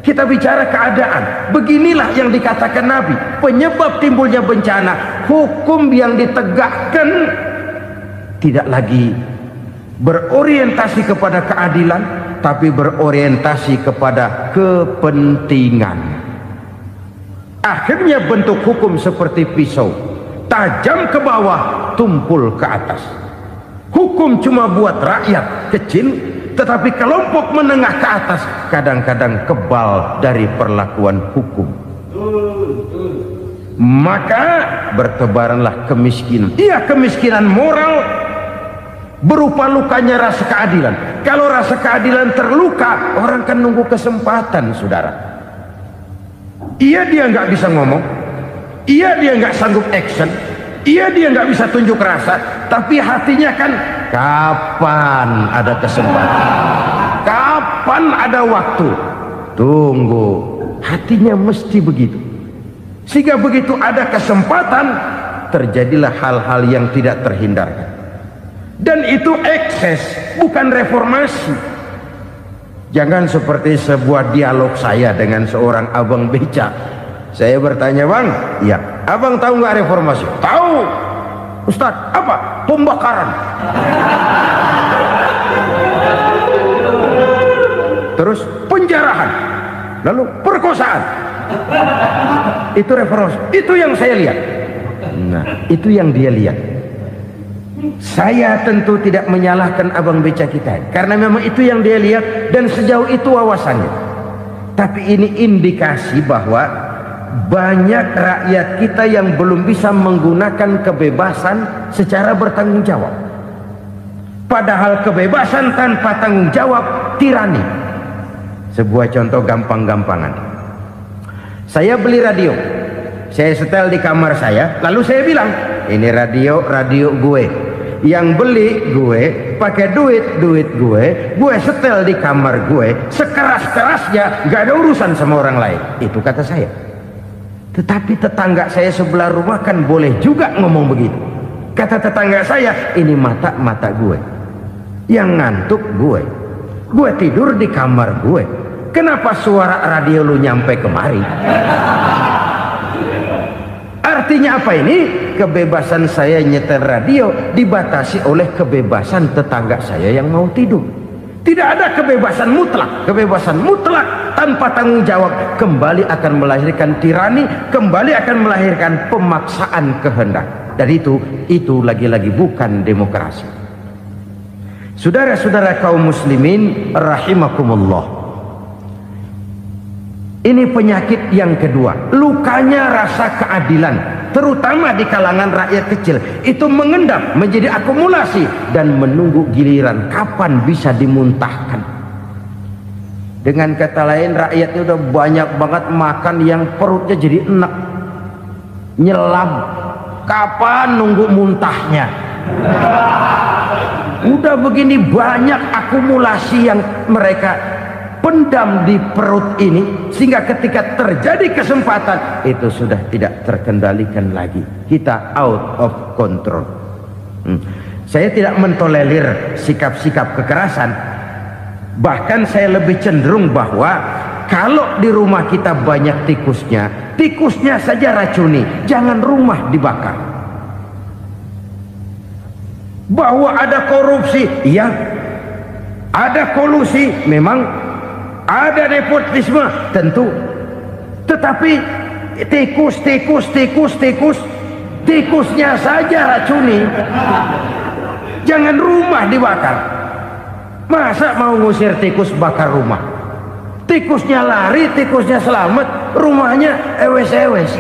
kita bicara keadaan. Beginilah yang dikatakan Nabi, penyebab timbulnya bencana, hukum yang ditegakkan tidak lagi berorientasi kepada keadilan, tapi berorientasi kepada kepentingan. Akhirnya bentuk hukum seperti pisau, tajam ke bawah, tumpul ke atas. Hukum cuma buat rakyat kecil, tetapi kelompok menengah ke atas kadang-kadang kebal dari perlakuan hukum. Maka bertebaranlah kemiskinan. Iya, kemiskinan moral berupa lukanya rasa keadilan. Kalau rasa keadilan terluka, orang kan nunggu kesempatan, saudara. Iya, dia nggak bisa ngomong, iya dia nggak sanggup action, iya dia nggak bisa tunjuk rasa, tapi hatinya kan kapan ada kesempatan, kapan ada waktu. Tunggu, hatinya mesti begitu. Sehingga begitu ada kesempatan, terjadilah hal-hal yang tidak terhindarkan. Dan itu ekses, bukan reformasi. Jangan seperti sebuah dialog saya dengan seorang abang beca. Saya bertanya, bang, ya, abang tahu nggak reformasi? Tahu. Ustaz, apa? Pembakaran. Terus penjarahan, lalu perkosaan. Itu reformasi. Itu yang saya lihat. Nah, itu yang dia lihat. Saya tentu tidak menyalahkan abang beca kita, karena memang itu yang dia lihat dan sejauh itu wawasannya. Tapi ini indikasi bahwa banyak rakyat kita yang belum bisa menggunakan kebebasan secara bertanggung jawab. Padahal kebebasan tanpa tanggung jawab tirani. Sebuah contoh gampang-gampangan. Saya beli radio, saya setel di kamar saya, lalu saya bilang, ini radio gue. Yang beli gue, pakai duit gue setel di kamar gue, sekeras-kerasnya, gak ada urusan sama orang lain. Itu kata saya. Tetapi tetangga saya sebelah rumah kan boleh juga ngomong begitu. Kata tetangga saya, ini mata gue, yang ngantuk gue tidur di kamar gue, kenapa suara radio lu nyampe kemari? Artinya apa ini? Kebebasan saya nyetel radio dibatasi oleh kebebasan tetangga saya yang mau tidur. Tidak ada kebebasan mutlak. Kebebasan mutlak tanpa tanggung jawab kembali akan melahirkan tirani, kembali akan melahirkan pemaksaan kehendak. Dan itu lagi-lagi bukan demokrasi. Saudara-saudara kaum muslimin rahimakumullah. Ini penyakit yang kedua, lukanya rasa keadilan, terutama di kalangan rakyat kecil. Itu mengendap menjadi akumulasi dan menunggu giliran kapan bisa dimuntahkan. Dengan kata lain, rakyatnya udah banyak banget makan yang perutnya jadi enak, nyelam. Kapan nunggu muntahnya? Udah begini banyak akumulasi yang mereka pendam di perut ini, sehingga ketika terjadi kesempatan itu sudah tidak terkendalikan lagi. Kita out of control. Saya tidak mentolerir sikap-sikap kekerasan. Bahkan saya lebih cenderung bahwa kalau di rumah kita banyak tikusnya saja racuni, jangan rumah dibakar. Bahwa ada korupsi, ya, ada kolusi, memang ada nepotisme, tentu. Tetapi tikusnya saja racuni, jangan rumah dibakar. Masa mau ngusir tikus bakar rumah? Tikusnya lari, tikusnya selamat, rumahnya ewes-ewes.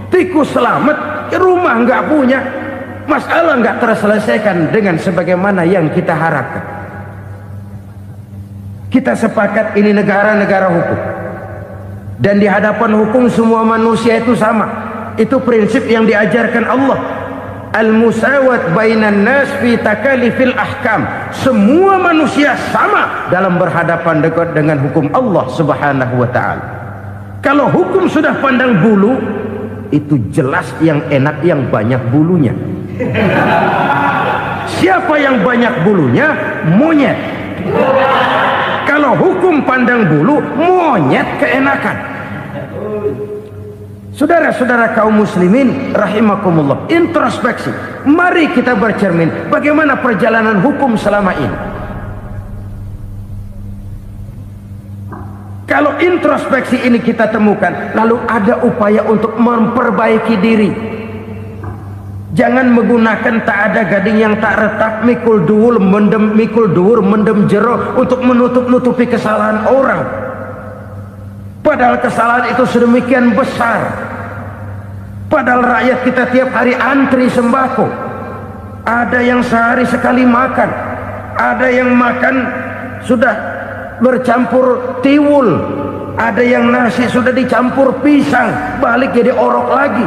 Tikus selamat, rumah nggak punya. Masalah nggak terselesaikan dengan sebagaimana yang kita harapkan. Kita sepakat ini negara hukum, dan di hadapan hukum semua manusia itu sama. Itu prinsip yang diajarkan Allah. Al-musawat bainan nas fi takalifil ahkam. Semua manusia sama dalam berhadapan dengan hukum Allah Subhanahu wa taala. Kalau hukum sudah pandang bulu, itu jelas yang enak yang banyak bulunya. Siapa yang banyak bulunya? Monyet. Kalau hukum pandang bulu, monyet keenakan. Saudara-saudara kaum muslimin rahimakumullah, introspeksi. Mari kita bercermin bagaimana perjalanan hukum selama ini. Kalau introspeksi ini kita temukan, lalu ada upaya untuk memperbaiki diri. Jangan menggunakan tak ada gading yang tak retak, mikul duwur mendem jero untuk menutup-nutupi kesalahan orang. Padahal kesalahan itu sedemikian besar. Padahal rakyat kita tiap hari antri sembako. Ada yang sehari sekali makan, ada yang makan sudah bercampur tiwul, ada yang nasi sudah dicampur pisang, balik jadi orok lagi.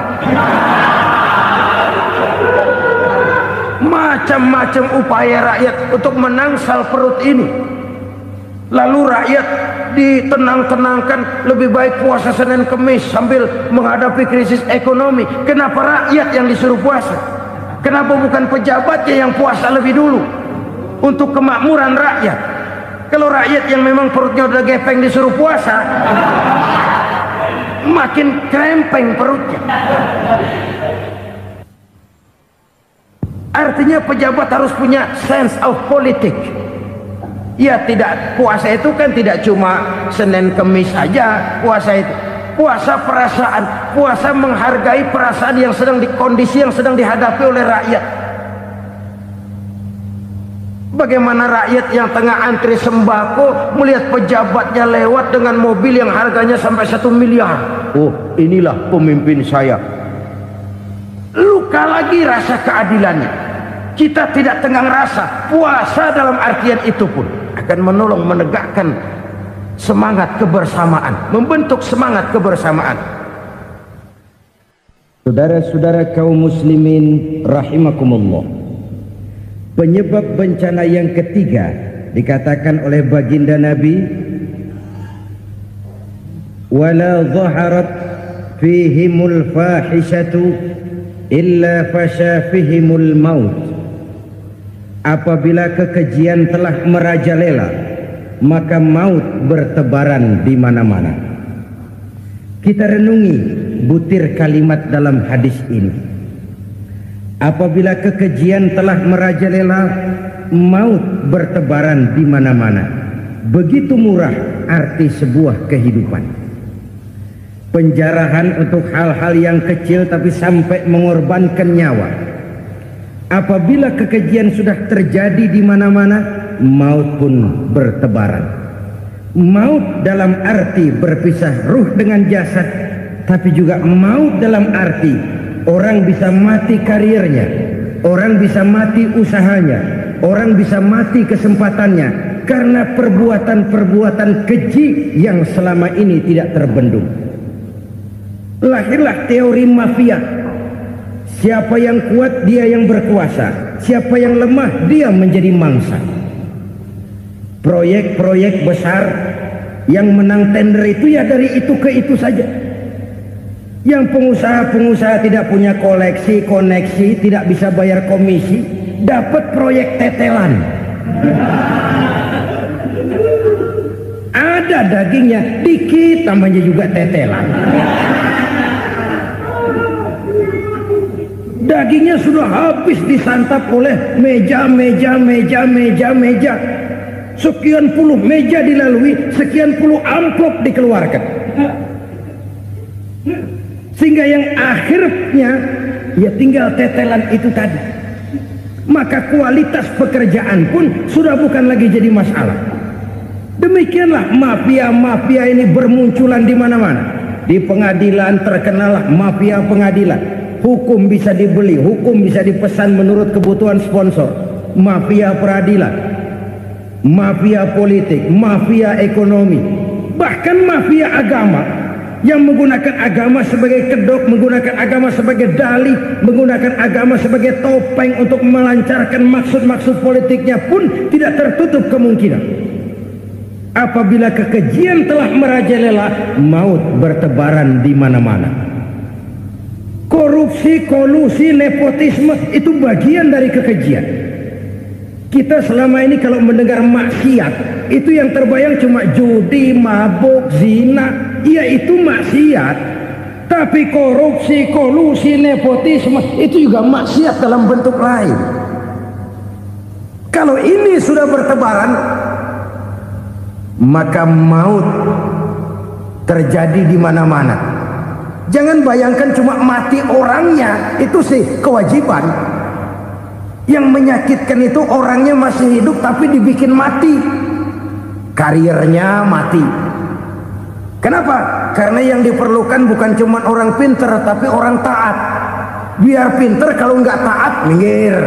macam-macam upaya rakyat untuk menangsal perut ini. Lalu rakyat ditenang-tenangkan, lebih baik puasa Senin Kemis sambil menghadapi krisis ekonomi. Kenapa rakyat yang disuruh puasa? Kenapa bukan pejabatnya yang puasa lebih dulu untuk kemakmuran rakyat? Kalau rakyat yang memang perutnya udah gepeng disuruh puasa, makin krempeng perutnya. Artinya pejabat harus punya sense of politik. Ya, tidak, puasa itu kan tidak cuma Senin Kemis saja. Puasa itu puasa perasaan, puasa menghargai perasaan yang sedang kondisi yang sedang dihadapi oleh rakyat. Bagaimana rakyat yang tengah antri sembako melihat pejabatnya lewat dengan mobil yang harganya sampai 1 miliar. Oh, inilah pemimpin saya. Luka lagi rasa keadilannya. Kita tidak tenggang rasa. Puasa dalam artian itu pun akan menolong menegakkan semangat kebersamaan, membentuk semangat kebersamaan. Saudara-saudara kaum muslimin rahimakumullah, penyebab bencana yang ketiga dikatakan oleh baginda Nabi, wala zaharat fihimul fahishatu illa fasha fihimul maut. Apabila kekejian telah merajalela, maka maut bertebaran di mana-mana. Kita renungi butir kalimat dalam hadis ini. Apabila kekejian telah merajalela, maut bertebaran di mana-mana. Begitu murah arti sebuah kehidupan. Penjarahan untuk hal-hal yang kecil tapi sampai mengorbankan nyawa. Apabila kekejian sudah terjadi di mana-mana, maut pun bertebaran. Maut dalam arti berpisah ruh dengan jasad, tapi juga maut dalam arti orang bisa mati karirnya, orang bisa mati usahanya, orang bisa mati kesempatannya karena perbuatan-perbuatan keji yang selama ini tidak terbendung. Lahirlah teori mafia. Siapa yang kuat dia yang berkuasa, siapa yang lemah dia menjadi mangsa. Proyek-proyek besar yang menang tender itu ya dari itu ke itu saja. Yang pengusaha-pengusaha tidak punya koleksi, koneksi, tidak bisa bayar komisi, dapat proyek tetelan. Ada dagingnya, dikit namanya juga tetelan. Dagingnya sudah habis disantap oleh meja. Sekian puluh meja dilalui, sekian puluh amplop dikeluarkan. Sehingga yang akhirnya ya tinggal tetelan itu tadi. Maka kualitas pekerjaan pun sudah bukan lagi jadi masalah. Demikianlah mafia-mafia ini bermunculan di mana-mana. Di pengadilan terkenallah mafia pengadilan. Hukum bisa dibeli, hukum bisa dipesan menurut kebutuhan sponsor. Mafia peradilan, mafia politik, mafia ekonomi, bahkan mafia agama yang menggunakan agama sebagai kedok, menggunakan agama sebagai dalih, menggunakan agama sebagai topeng untuk melancarkan maksud-maksud politiknya pun tidak tertutup kemungkinan. Apabila kekejian telah merajalela, maut bertebaran di mana-mana. Korupsi, kolusi, nepotisme itu bagian dari kekejian. Kita selama ini kalau mendengar maksiat, itu yang terbayang cuma judi, mabuk, zina. Ya itu maksiat. Tapi korupsi, kolusi, nepotisme itu juga maksiat dalam bentuk lain. Kalau ini sudah bertebaran, maka maut terjadi di mana-mana. Jangan bayangkan cuma mati orangnya, itu sih kewajiban. Yang menyakitkan itu orangnya masih hidup tapi dibikin mati. Karirnya mati. Kenapa? Karena yang diperlukan bukan cuma orang pinter tapi orang taat. Biar pinter, kalau nggak taat minggir.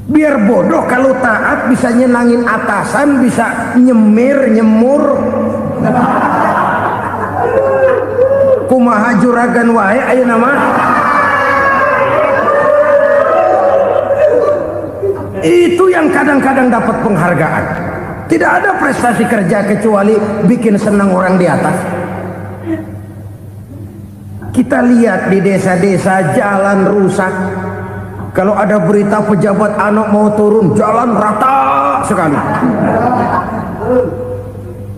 Biar bodoh, kalau taat bisa nyenangin atasan, bisa nyemur. Kumaha juragan wae ayeuna mah. Itu yang kadang-kadang dapat penghargaan. Tidak ada prestasi kerja kecuali bikin senang orang di atas. Kita lihat di desa-desa jalan rusak. Kalau ada berita pejabat anak mau turun, jalan rata sekali.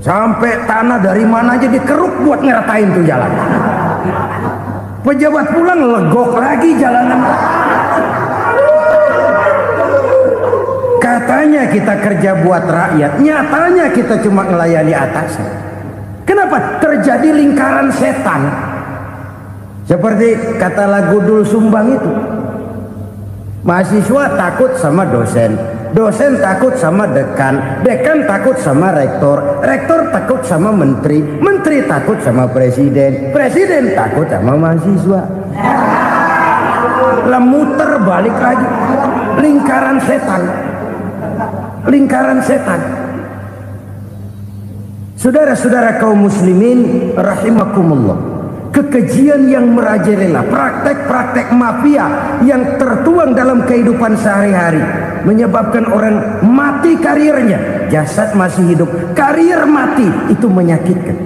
Sampai tanah dari mana aja dikeruk buat ngeratain tuh jalan. Pejabat pulang legok lagi jalanan. Katanya kita kerja buat rakyat, nyatanya kita cuma melayani atas. Kenapa? Terjadi lingkaran setan. Seperti kata lagu Dul Sumbang itu. Mahasiswa takut sama dosen, dosen takut sama dekan, dekan takut sama rektor, rektor takut sama menteri, menteri takut sama presiden, presiden takut sama mahasiswa. Muter balik lagi. Lingkaran setan. Lingkaran setan. Saudara-saudara kaum muslimin rahimakumullah, kekejian yang merajalela, praktek-praktek mafia yang tertuang dalam kehidupan sehari-hari menyebabkan orang mati karirnya, jasad masih hidup, karir mati, itu menyakitkan.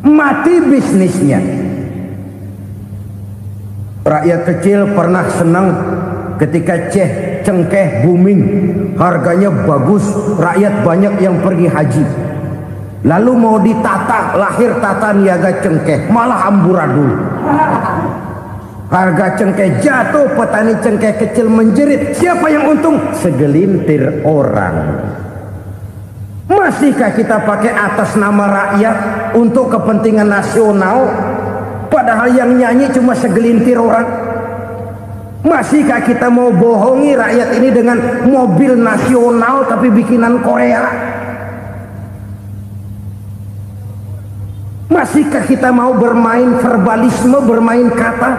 Mati bisnisnya. Rakyat kecil pernah senang ketika cengkeh booming, harganya bagus, rakyat banyak yang pergi haji. Lalu mau ditata, lahir tata niaga cengkeh, malah amburadul. Harga cengkeh jatuh, petani cengkeh kecil menjerit. Siapa yang untung? Segelintir orang. Masihkah kita pakai atas nama rakyat untuk kepentingan nasional, padahal yang nyanyi cuma segelintir orang? Masihkah kita mau bohongi rakyat ini dengan mobil nasional tapi bikinan Korea? Masihkah kita mau bermain verbalisme, bermain kata?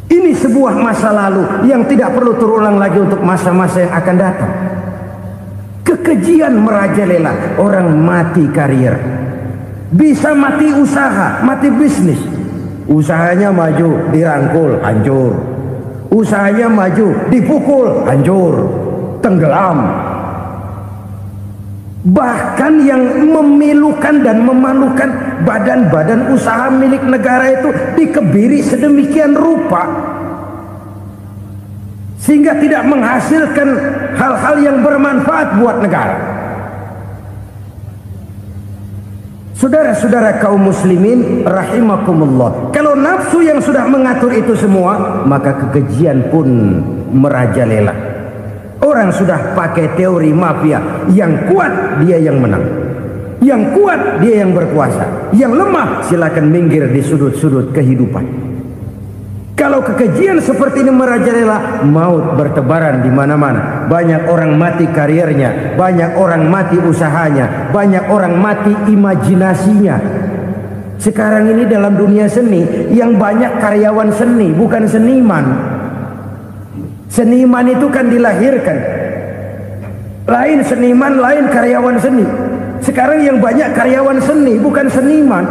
Ini sebuah masa lalu yang tidak perlu terulang lagi untuk masa-masa yang akan datang. Kekejian merajalela, orang mati karir. Bisa mati usaha, mati bisnis. Usahanya maju, dirangkul, hancur. Usahanya maju, dipukul, hancur, tenggelam. Bahkan yang memilukan dan memalukan badan-badan usaha milik negara itu dikebiri sedemikian rupa sehingga tidak menghasilkan hal-hal yang bermanfaat buat negara. Saudara-saudara kaum muslimin rahimakumullah, kalau nafsu yang sudah mengatur itu semua, maka kekejian pun merajalela. Orang sudah pakai teori mafia, yang kuat dia yang menang, yang kuat dia yang berkuasa, yang lemah silakan minggir di sudut-sudut kehidupan. Kalau kekejian seperti ini merajalela, maut bertebaran di mana-mana. Banyak orang mati karirnya, banyak orang mati usahanya, banyak orang mati imajinasinya. Sekarang ini dalam dunia seni yang banyak karyawan seni, bukan seniman. Seniman itu kan dilahirkan, lain seniman, lain karyawan seni. Sekarang yang banyak karyawan seni, bukan seniman.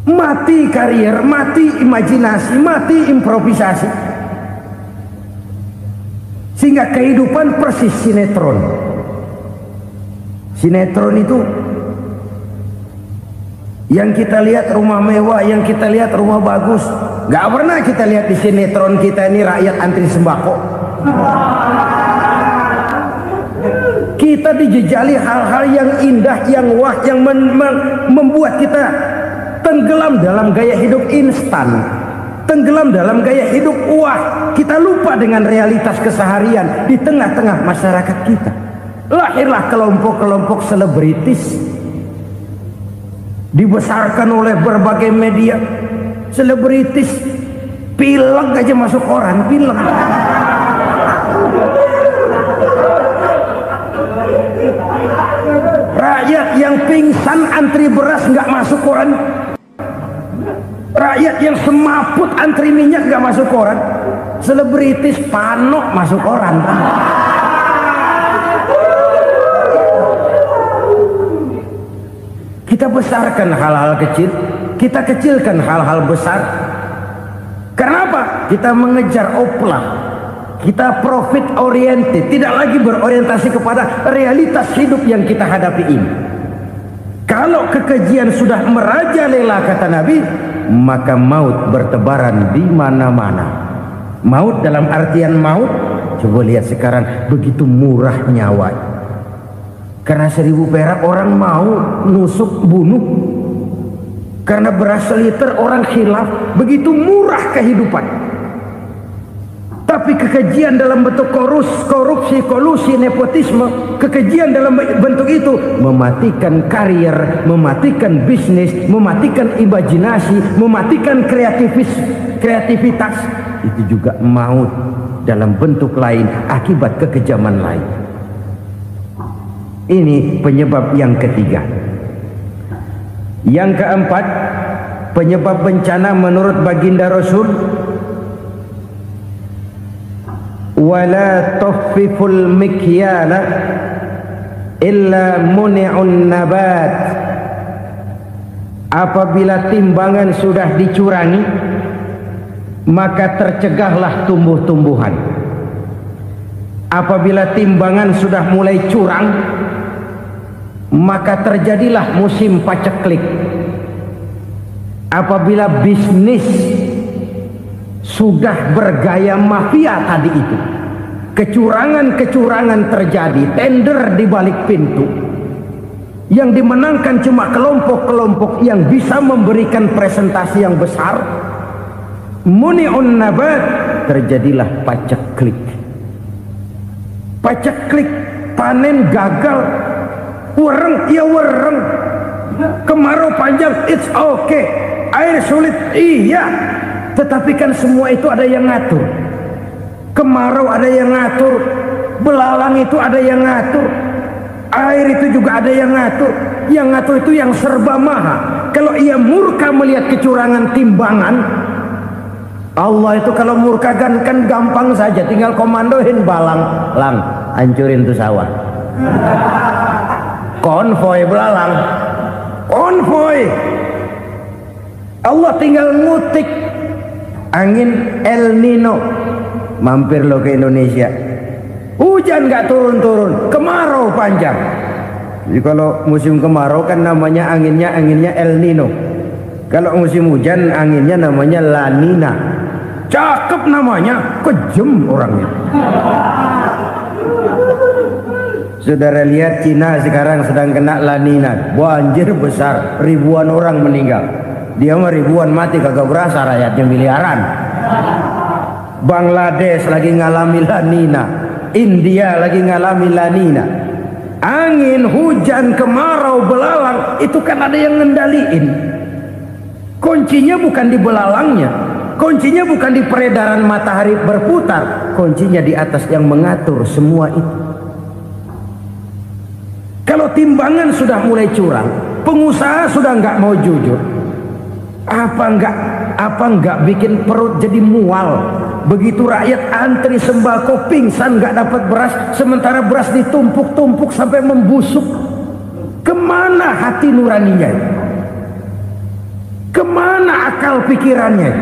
Mati karier, mati imajinasi, mati improvisasi. Sehingga kehidupan persis sinetron. Sinetron itu yang kita lihat rumah mewah, yang kita lihat rumah bagus. Gak pernah kita lihat di sinetron kita ini rakyat antri sembako. Kita dijejali hal-hal yang indah, yang wah, yang membuat kita tenggelam dalam gaya hidup instan, tenggelam dalam gaya hidup wah. Kita lupa dengan realitas keseharian di tengah-tengah masyarakat kita. Lahirlah kelompok-kelompok selebritis, dibesarkan oleh berbagai media. Selebritis pilek aja masuk koran, pilek. Rakyat yang pingsan antri beras nggak masuk koran. Rakyat yang semaput antri minyak nggak masuk koran. Selebritis panok masuk koran. Kita besarkan hal-hal kecil, kita kecilkan hal-hal besar. Karena apa? kita mengejar oplah, kita profit oriented, tidak lagi berorientasi kepada realitas hidup yang kita hadapi ini. Kalau kekejian sudah merajalela, kata Nabi, maka maut bertebaran di mana-mana. Maut dalam artian maut, coba lihat sekarang begitu murah nyawa. Karena 1000 perak orang mau nusuk bunuh. Karena beras seliter orang khilaf, begitu murah kehidupan. Tapi kekejian dalam bentuk korupsi, kolusi, nepotisme, kekejian dalam bentuk itu mematikan karier, mematikan bisnis, mematikan imajinasi, mematikan kreativitas. Itu juga maut dalam bentuk lain akibat kekejaman lain. Ini penyebab yang ketiga. Yang keempat, penyebab bencana menurut baginda Rasul, wala tuffiful mikyana illa muni'un nabat. Apabila timbangan sudah dicurangi, maka tercegahlah tumbuh-tumbuhan. Apabila timbangan sudah mulai curang, maka terjadilah musim paceklik. Apabila bisnis sudah bergaya mafia tadi itu, kecurangan-kecurangan terjadi, tender di balik pintu, yang dimenangkan cuma kelompok-kelompok yang bisa memberikan presentasi yang besar, muni'un nabat, terjadilah paceklik. Paceklik, panen gagal, wereng, ya wereng, kemarau panjang, it's okay, air sulit, iya, tetapi kan semua itu ada yang ngatur. Kemarau ada yang ngatur, belalang itu ada yang ngatur, air itu juga ada yang ngatur. Yang ngatur itu yang serba maha. Kalau ia murka melihat kecurangan timbangan, Allah itu kalau murka kan gampang saja, tinggal komandoin balang, lang, hancurin tuh sawah. Konvoy belalang, konvoy. Allah tinggal ngutik angin El Nino, mampir lo ke Indonesia, hujan nggak turun-turun, kemarau panjang. Jadi kalau musim kemarau kan namanya anginnya El Nino. Kalau musim hujan anginnya namanya La Nina. Cakep namanya, kejem orangnya. Saudara lihat Cina sekarang sedang kena La Nina, banjir besar, ribuan orang meninggal. Dia mah ribuan mati kagak berasa, rakyatnya miliaran. Bangladesh lagi ngalami La Nina, India lagi ngalami La Nina. Angin, hujan, kemarau, belalang, itu kan ada yang ngendaliin. Kuncinya bukan di belalangnya, kuncinya bukan di peredaran matahari berputar, kuncinya di atas yang mengatur semua itu. Kalau timbangan sudah mulai curang, pengusaha sudah nggak mau jujur, apa nggak bikin perut jadi mual. Begitu rakyat antri sembako pingsan nggak dapat beras, sementara beras ditumpuk-tumpuk sampai membusuk. Kemana hati nuraninya? Kemana akal pikirannya?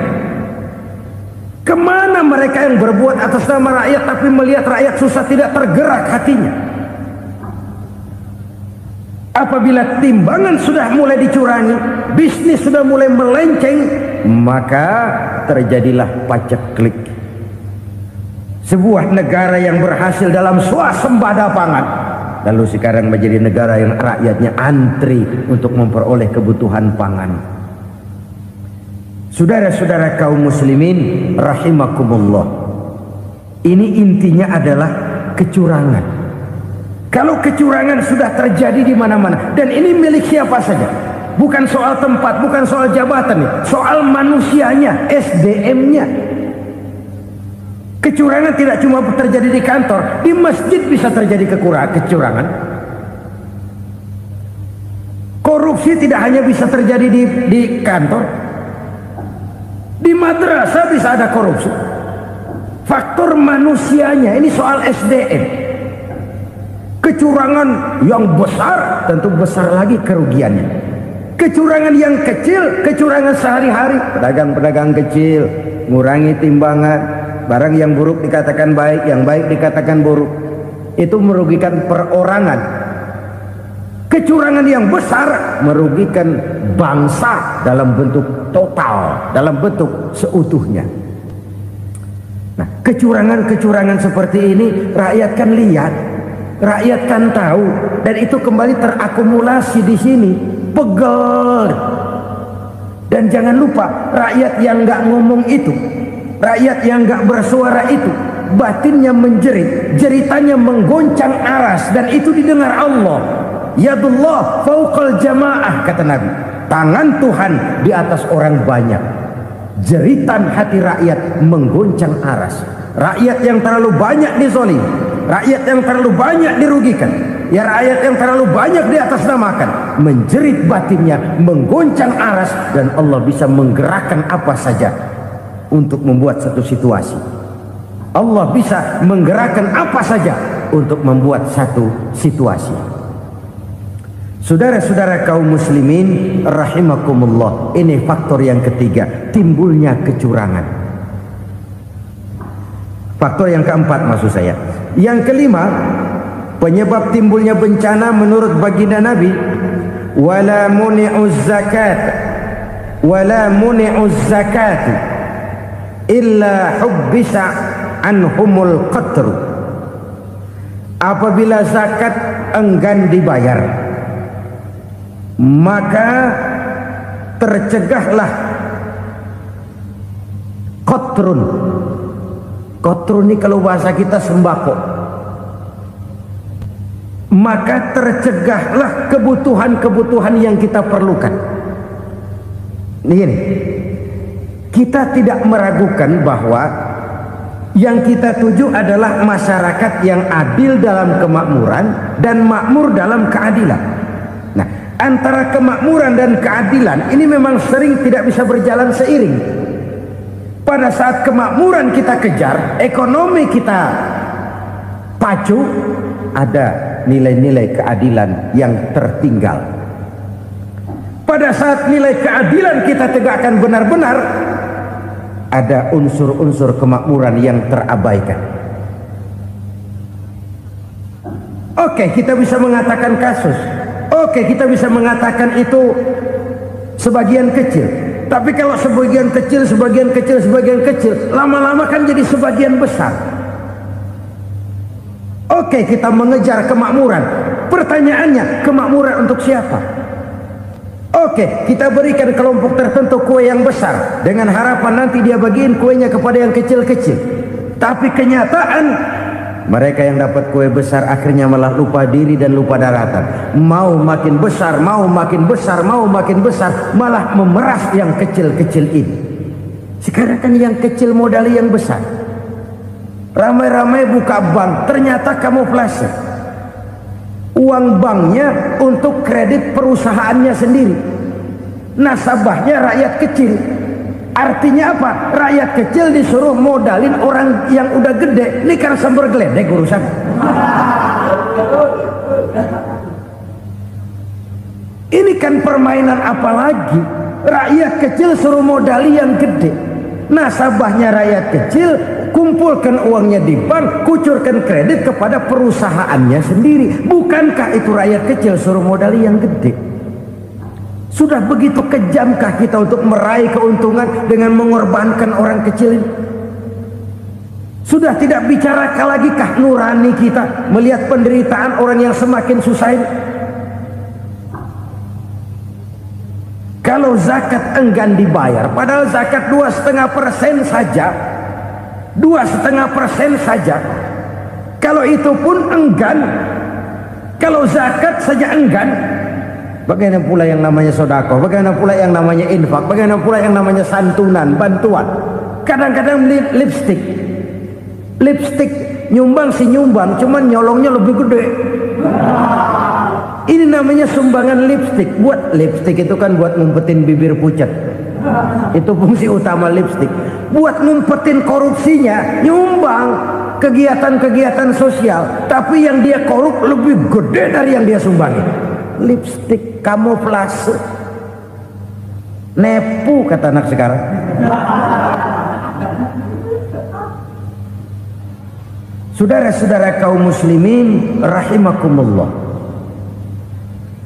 Kemana mereka yang berbuat atas nama rakyat tapi melihat rakyat susah tidak tergerak hatinya? Apabila timbangan sudah mulai dicurangi, bisnis sudah mulai melenceng, maka terjadilah paceklik. Sebuah negara yang berhasil dalam swasembada pangan, lalu sekarang menjadi negara yang rakyatnya antri untuk memperoleh kebutuhan pangan. Saudara-saudara kaum muslimin rahimakumullah, ini intinya adalah kecurangan. Kalau kecurangan sudah terjadi di mana-mana, dan ini milik siapa saja, bukan soal tempat, bukan soal jabatan, soal manusianya, SDM-nya. Kecurangan tidak cuma terjadi di kantor, di masjid bisa terjadi kecurangan. Korupsi tidak hanya bisa terjadi di kantor, di madrasah bisa ada korupsi. Faktor manusianya, ini soal SDM. Kecurangan yang besar, tentu besar lagi kerugiannya. Kecurangan yang kecil, kecurangan sehari-hari. Pedagang-pedagang kecil ngurangi timbangan, barang yang buruk dikatakan baik, yang baik dikatakan buruk. Itu merugikan perorangan. Kecurangan yang besar merugikan bangsa dalam bentuk total, dalam bentuk seutuhnya. Nah, kecurangan-kecurangan seperti ini rakyat kan lihat, rakyat kan tahu, dan itu kembali terakumulasi di sini, pegel. Dan jangan lupa, rakyat yang nggak ngomong itu, rakyat yang nggak bersuara itu, batinnya menjerit, jeritannya menggoncang aras, dan itu didengar Allah. Yadullah fauqal jamaah, kata Nabi. Tangan Tuhan di atas orang banyak. Jeritan hati rakyat menggoncang aras. Rakyat yang terlalu banyak dizolim, rakyat yang terlalu banyak dirugikan, ya rakyat yang terlalu banyak di atas namakan, menjerit batinnya, menggoncang aras, dan Allah bisa menggerakkan apa saja untuk membuat satu situasi. Allah bisa menggerakkan apa saja untuk membuat satu situasi. Saudara-saudara kaum muslimin rahimakumullah, ini faktor yang ketiga, timbulnya kecurangan. Faktor yang keempat maksud saya. Yang kelima, penyebab timbulnya bencana menurut baginda Nabi, wala muni'uz zakat wala muni'uz zakat illa hubbisa anhumul qatru. Apabila zakat enggan dibayar, maka tercegahlah qatrun. Qatrun ini kalau bahasa kita sembako. Maka tercegahlah kebutuhan-kebutuhan yang kita perlukan. Ini, kita tidak meragukan bahwa yang kita tuju adalah masyarakat yang adil dalam kemakmuran dan makmur dalam keadilan. Nah, antara kemakmuran dan keadilan ini memang sering tidak bisa berjalan seiring. Pada saat kemakmuran kita kejar, ekonomi kita pacu, ada nilai-nilai keadilan yang tertinggal. Pada saat nilai keadilan kita tegakkan benar-benar, ada unsur-unsur kemakmuran yang terabaikan. Oke, kita bisa mengatakan kasus. Oke, kita bisa mengatakan itu sebagian kecil. Tapi kalau sebagian kecil, lama-lama kan jadi sebagian besar. Oke, kita mengejar kemakmuran. Pertanyaannya, kemakmuran untuk siapa? Oke, kita berikan kelompok tertentu kue yang besar dengan harapan nanti dia bagiin kuenya kepada yang kecil-kecil. Tapi kenyataan, mereka yang dapat kue besar akhirnya malah lupa diri dan lupa daratan. Mau makin besar, malah memeras yang kecil-kecil ini. Sekarang kan yang kecil modali yang besar. Ramai-ramai buka bank, ternyata kamuflase. Uang banknya untuk kredit perusahaannya sendiri. Nasabahnya rakyat kecil. Artinya apa? Rakyat kecil disuruh modalin orang yang udah gede. Ini kan sumber geledek urusan. Ini kan permainan apa lagi? Rakyat kecil suruh modali yang gede. Nasabahnya rakyat kecil, kumpulkan uangnya di bank, kucurkan kredit kepada perusahaannya sendiri. Bukankah itu rakyat kecil suruh modali yang gede? Sudah begitu kejamkah kita untuk meraih keuntungan dengan mengorbankan orang kecil ini? Sudah tidak bicara lagi kah nurani kita melihat penderitaan orang yang semakin susah ini? Kalau zakat enggan dibayar, padahal zakat 2,5% saja, 2,5% saja. Kalau itu pun enggan, kalau zakat saja enggan, bagaimana pula yang namanya sodako, bagaimana pula yang namanya infak, bagaimana pula yang namanya santunan, bantuan. Kadang-kadang lipstick nyumbang si nyumbang, cuman nyolongnya lebih gede. Ini namanya sumbangan lipstick. Buat lipstick itu kan buat ngumpetin bibir pucat. Itu fungsi utama lipstick. Buat ngumpetin korupsinya, nyumbang kegiatan-kegiatan sosial. Tapi yang dia korup lebih gede dari yang dia sumbangi. Lipstick kamuflase. Nepu kata anak sekarang. Saudara-saudara kaum muslimin rahimakumullah,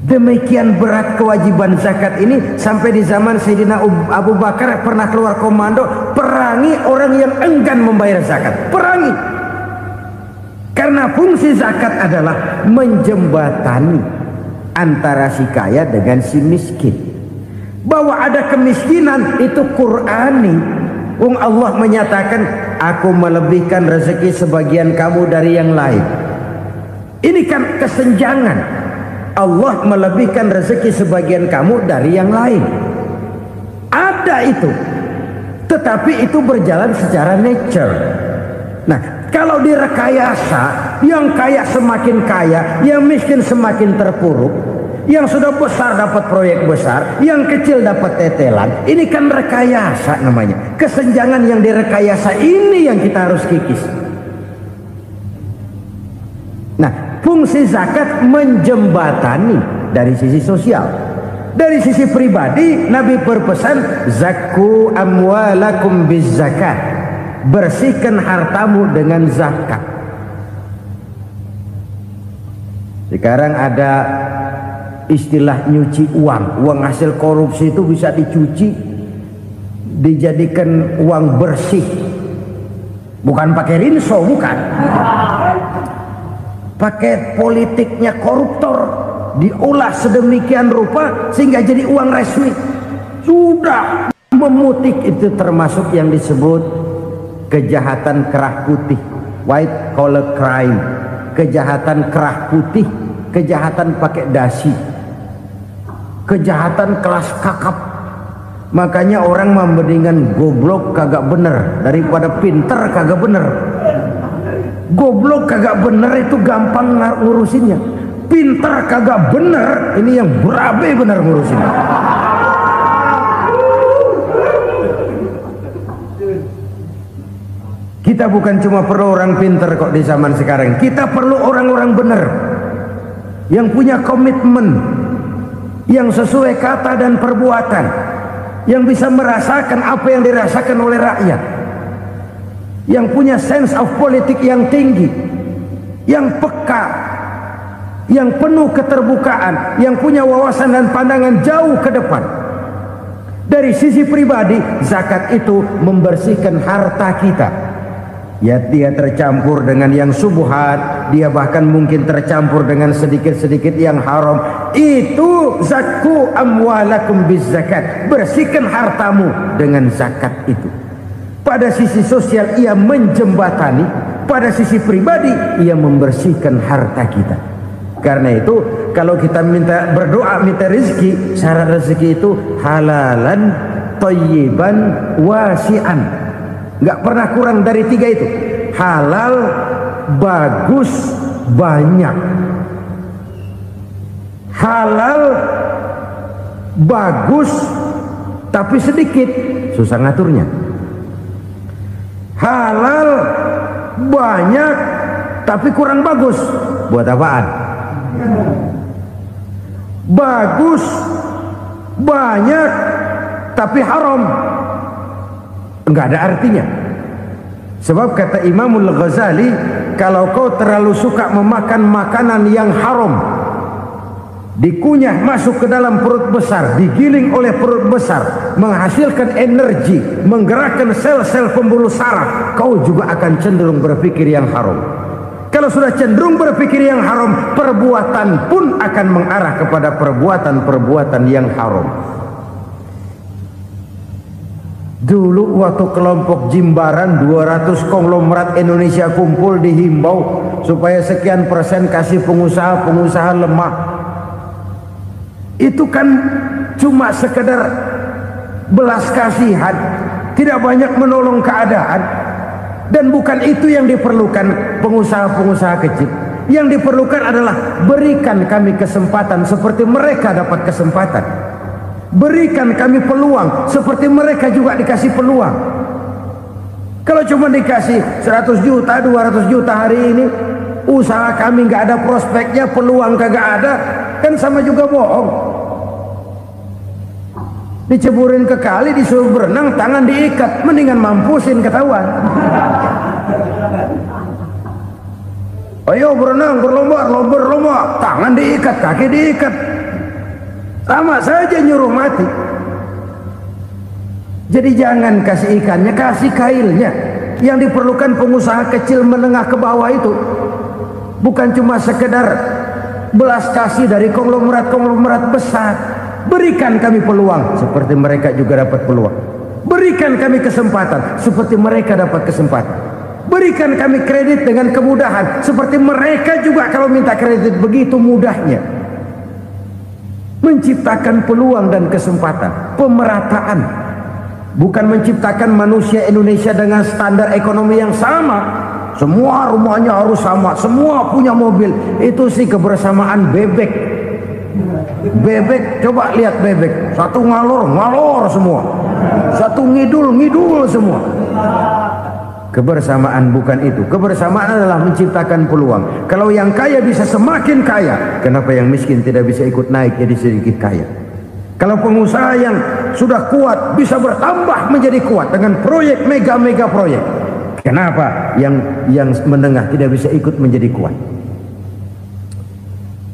demikian berat kewajiban zakat ini sampai di zaman Sayyidina Abu Bakar pernah keluar komando perangi orang yang enggan membayar zakat. Perangi. Karena fungsi zakat adalah menjembatani antara si kaya dengan si miskin. Bahwa ada kemiskinan itu Qur'ani. Allah menyatakan, aku melebihkan rezeki sebagian kamu dari yang lain. Ini kan kesenjangan. Allah melebihkan rezeki sebagian kamu dari yang lain. Ada itu. Tetapi itu berjalan secara nature. Nah, kalau direkayasa, yang kaya semakin kaya, yang miskin semakin terpuruk, yang sudah besar dapat proyek besar, yang kecil dapat tetelan. Ini kan rekayasa namanya. Kesenjangan yang direkayasa ini yang kita harus kikis. Nah, fungsi zakat menjembatani dari sisi sosial. Dari sisi pribadi, Nabi berpesan, zakku amwalakum biz zakat. Bersihkan hartamu dengan zakat. Sekarang ada istilah nyuci uang. Uang hasil korupsi itu bisa dicuci, dijadikan uang bersih. Bukan pakai rinso, bukan. Pakai politiknya koruptor, diolah sedemikian rupa sehingga jadi uang resmi. Sudah memutik, itu termasuk yang disebut kejahatan kerah putih, white collar crime. Kejahatan kerah putih, kejahatan pakai dasi, kejahatan kelas kakap. Makanya orang mendingan goblok kagak bener daripada pinter kagak bener. Goblok kagak bener itu gampang ngurusinnya. Pinter kagak bener, ini yang berabe bener ngurusinnya. Kita bukan cuma perlu orang pinter kok di zaman sekarang. Kita perlu orang-orang bener yang punya komitmen, yang sesuai kata dan perbuatan, yang bisa merasakan apa yang dirasakan oleh rakyat, yang punya sense of politik yang tinggi, yang peka, yang penuh keterbukaan, yang punya wawasan dan pandangan jauh ke depan. Dari sisi pribadi, zakat itu membersihkan harta kita. Ya, dia tercampur dengan yang subhat, dia bahkan mungkin tercampur dengan sedikit-sedikit yang haram. Itu zakku amwalakum biz zakat. Bersihkan hartamu dengan zakat itu. Pada sisi sosial ia menjembatani, pada sisi pribadi ia membersihkan harta kita. Karena itu kalau kita minta berdoa minta rezeki, syarat rezeki itu halalan thayyiban wasi'an. Nggak pernah kurang dari 3 itu. Halal, bagus, banyak. Halal, bagus, tapi sedikit, susah ngaturnya. Halal, banyak, tapi kurang bagus, buat apaan? Bagus, banyak, tapi haram, enggak ada artinya. Sebab kata Imamul Ghazali, kalau kau terlalu suka memakan makanan yang haram, dikunyah masuk ke dalam perut besar, digiling oleh perut besar, menghasilkan energi, menggerakkan sel-sel pembuluh saraf, kau juga akan cenderung berpikir yang haram. Kalau sudah cenderung berpikir yang haram, perbuatan pun akan mengarah kepada perbuatan-perbuatan yang haram. Dulu waktu kelompok Jimbaran 200 konglomerat Indonesia kumpul, dihimbau supaya sekian persen kasih pengusaha-pengusaha lemah. Itu kan cuma sekedar belas kasihan, tidak banyak menolong keadaan. Dan bukan itu yang diperlukan pengusaha-pengusaha kecil. Yang diperlukan adalah berikan kami kesempatan seperti mereka dapat kesempatan. Berikan kami peluang seperti mereka juga dikasih peluang. Kalau cuma dikasih 100 juta, 200 juta hari ini, usaha kami nggak ada prospeknya, peluang kagak ada, kan sama juga bohong. Diceburin ke kali, disuruh berenang, tangan diikat, mendingan mampusin ketahuan. Ayo berenang, berlomba, tangan diikat, kaki diikat, sama saja nyuruh mati. Jadi jangan kasih ikannya, kasih kailnya. Yang diperlukan pengusaha kecil menengah ke bawah itu bukan cuma sekedar belas kasih dari konglomerat besar. Berikan kami peluang seperti mereka juga dapat peluang. Berikan kami kesempatan seperti mereka dapat kesempatan. Berikan kami kredit dengan kemudahan seperti mereka juga kalau minta kredit begitu mudahnya. Menciptakan peluang dan kesempatan, pemerataan. Bukan menciptakan manusia Indonesia dengan standar ekonomi yang sama. Semua rumahnya harus sama, semua punya mobil. Itu sih kebersamaan bebek. Bebek, coba lihat bebek. Satu ngalor semua. Satu ngidul semua. Kebersamaan bukan itu. Kebersamaan adalah menciptakan peluang. Kalau yang kaya bisa semakin kaya, kenapa yang miskin tidak bisa ikut naik jadi sedikit kaya? Kalau pengusaha yang sudah kuat bisa bertambah menjadi kuat dengan proyek mega proyek, kenapa yang menengah tidak bisa ikut menjadi kuat?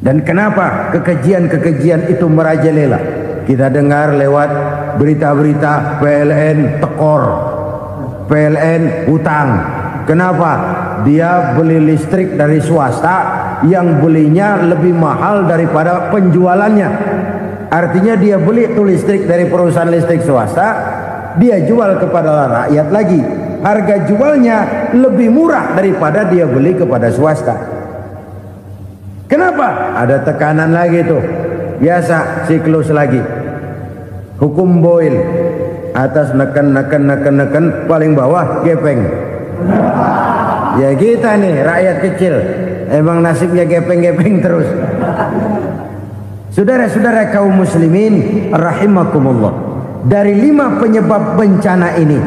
Dan kenapa kekejian itu merajalela? Kita dengar lewat berita-berita PLN tekor, PLN hutang. Kenapa? Dia beli listrik dari swasta yang belinya lebih mahal daripada penjualannya. Artinya dia beli itu listrik dari perusahaan listrik swasta, dia jual kepada rakyat lagi. Harga jualnya lebih murah daripada dia beli kepada swasta. Kenapa? Ada tekanan lagi tuh. Biasa siklus lagi. Hukum Boyle. Atas neken, paling bawah gepeng. Ya kita nih rakyat kecil, emang nasibnya gepeng terus. Saudara-saudara kaum muslimin rahimakumullah, dari 5 penyebab bencana ini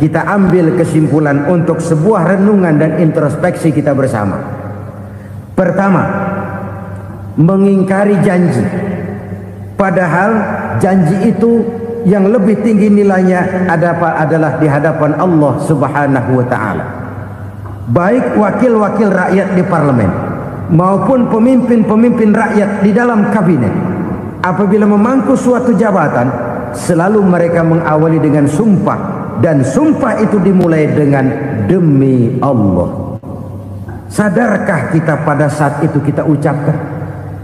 kita ambil kesimpulan untuk sebuah renungan dan introspeksi kita bersama. Pertama, mengingkari janji, padahal janji itu yang lebih tinggi nilainya adalah di hadapan Allah Subhanahu wa ta'ala. Baik wakil-wakil rakyat di parlemen maupun pemimpin-pemimpin rakyat di dalam kabinet, apabila memangku suatu jabatan, selalu mereka mengawali dengan sumpah, dan sumpah itu dimulai dengan demi Allah. Sadarkah kita pada saat itu kita ucapkan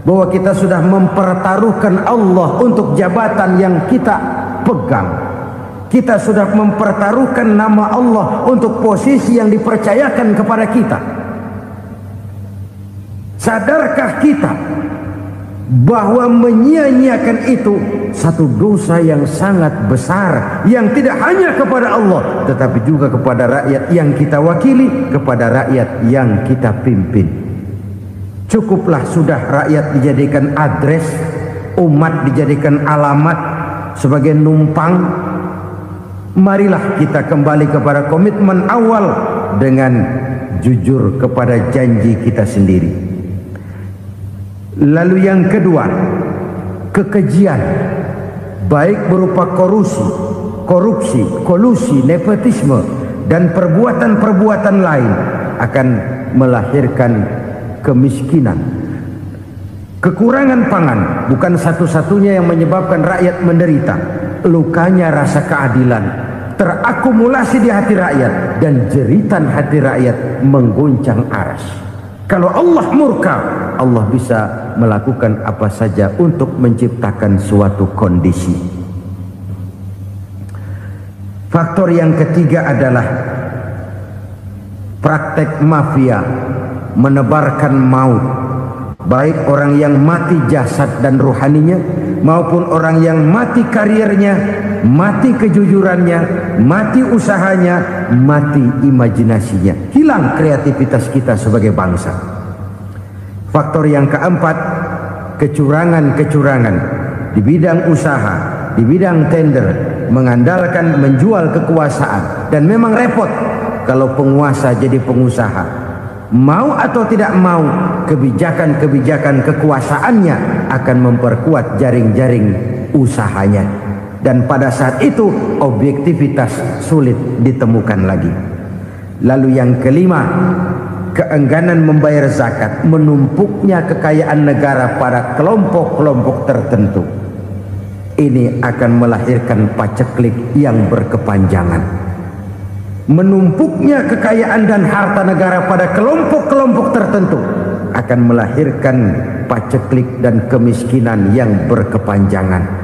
bahwa kita sudah mempertaruhkan Allah untuk jabatan yang kita pegang? Kita sudah mempertaruhkan nama Allah untuk posisi yang dipercayakan kepada kita. Sadarkah kita bahwa menyia-nyiakan itu satu dosa yang sangat besar, yang tidak hanya kepada Allah tetapi juga kepada rakyat yang kita wakili, kepada rakyat yang kita pimpin. Cukuplah sudah rakyat dijadikan adres, umat dijadikan alamat sebagai numpang. Marilah kita kembali kepada komitmen awal dengan jujur kepada janji kita sendiri. Lalu yang kedua, kekejian, baik berupa korupsi, kolusi, nepotisme, dan perbuatan-perbuatan lain akan melahirkan kemiskinan. Kekurangan pangan bukan satu-satunya yang menyebabkan rakyat menderita. Lukanya rasa keadilan terakumulasi di hati rakyat, dan jeritan hati rakyat mengguncang aras. Kalau Allah murka, Allah bisa melakukan apa saja untuk menciptakan suatu kondisi. Faktor yang ketiga adalah praktek mafia menebarkan maut, baik orang yang mati jasad dan rohaninya maupun orang yang mati karirnya, mati kejujurannya, mati usahanya, mati imajinasinya. Hilang kreativitas kita sebagai bangsa. Faktor yang keempat, kecurangan-kecurangan di bidang usaha, di bidang tender, mengandalkan menjual kekuasaan. Dan memang repot kalau penguasa jadi pengusaha. Mau atau tidak mau, kebijakan-kebijakan kekuasaannya akan memperkuat jaring-jaring usahanya. dan pada saat itu objektivitas sulit ditemukan lagi. Lalu yang kelima, keengganan membayar zakat, menumpuknya kekayaan negara pada kelompok-kelompok tertentu. Ini akan melahirkan paceklik yang berkepanjangan. Menumpuknya kekayaan dan harta negara pada kelompok-kelompok tertentu akan melahirkan paceklik dan kemiskinan yang berkepanjangan.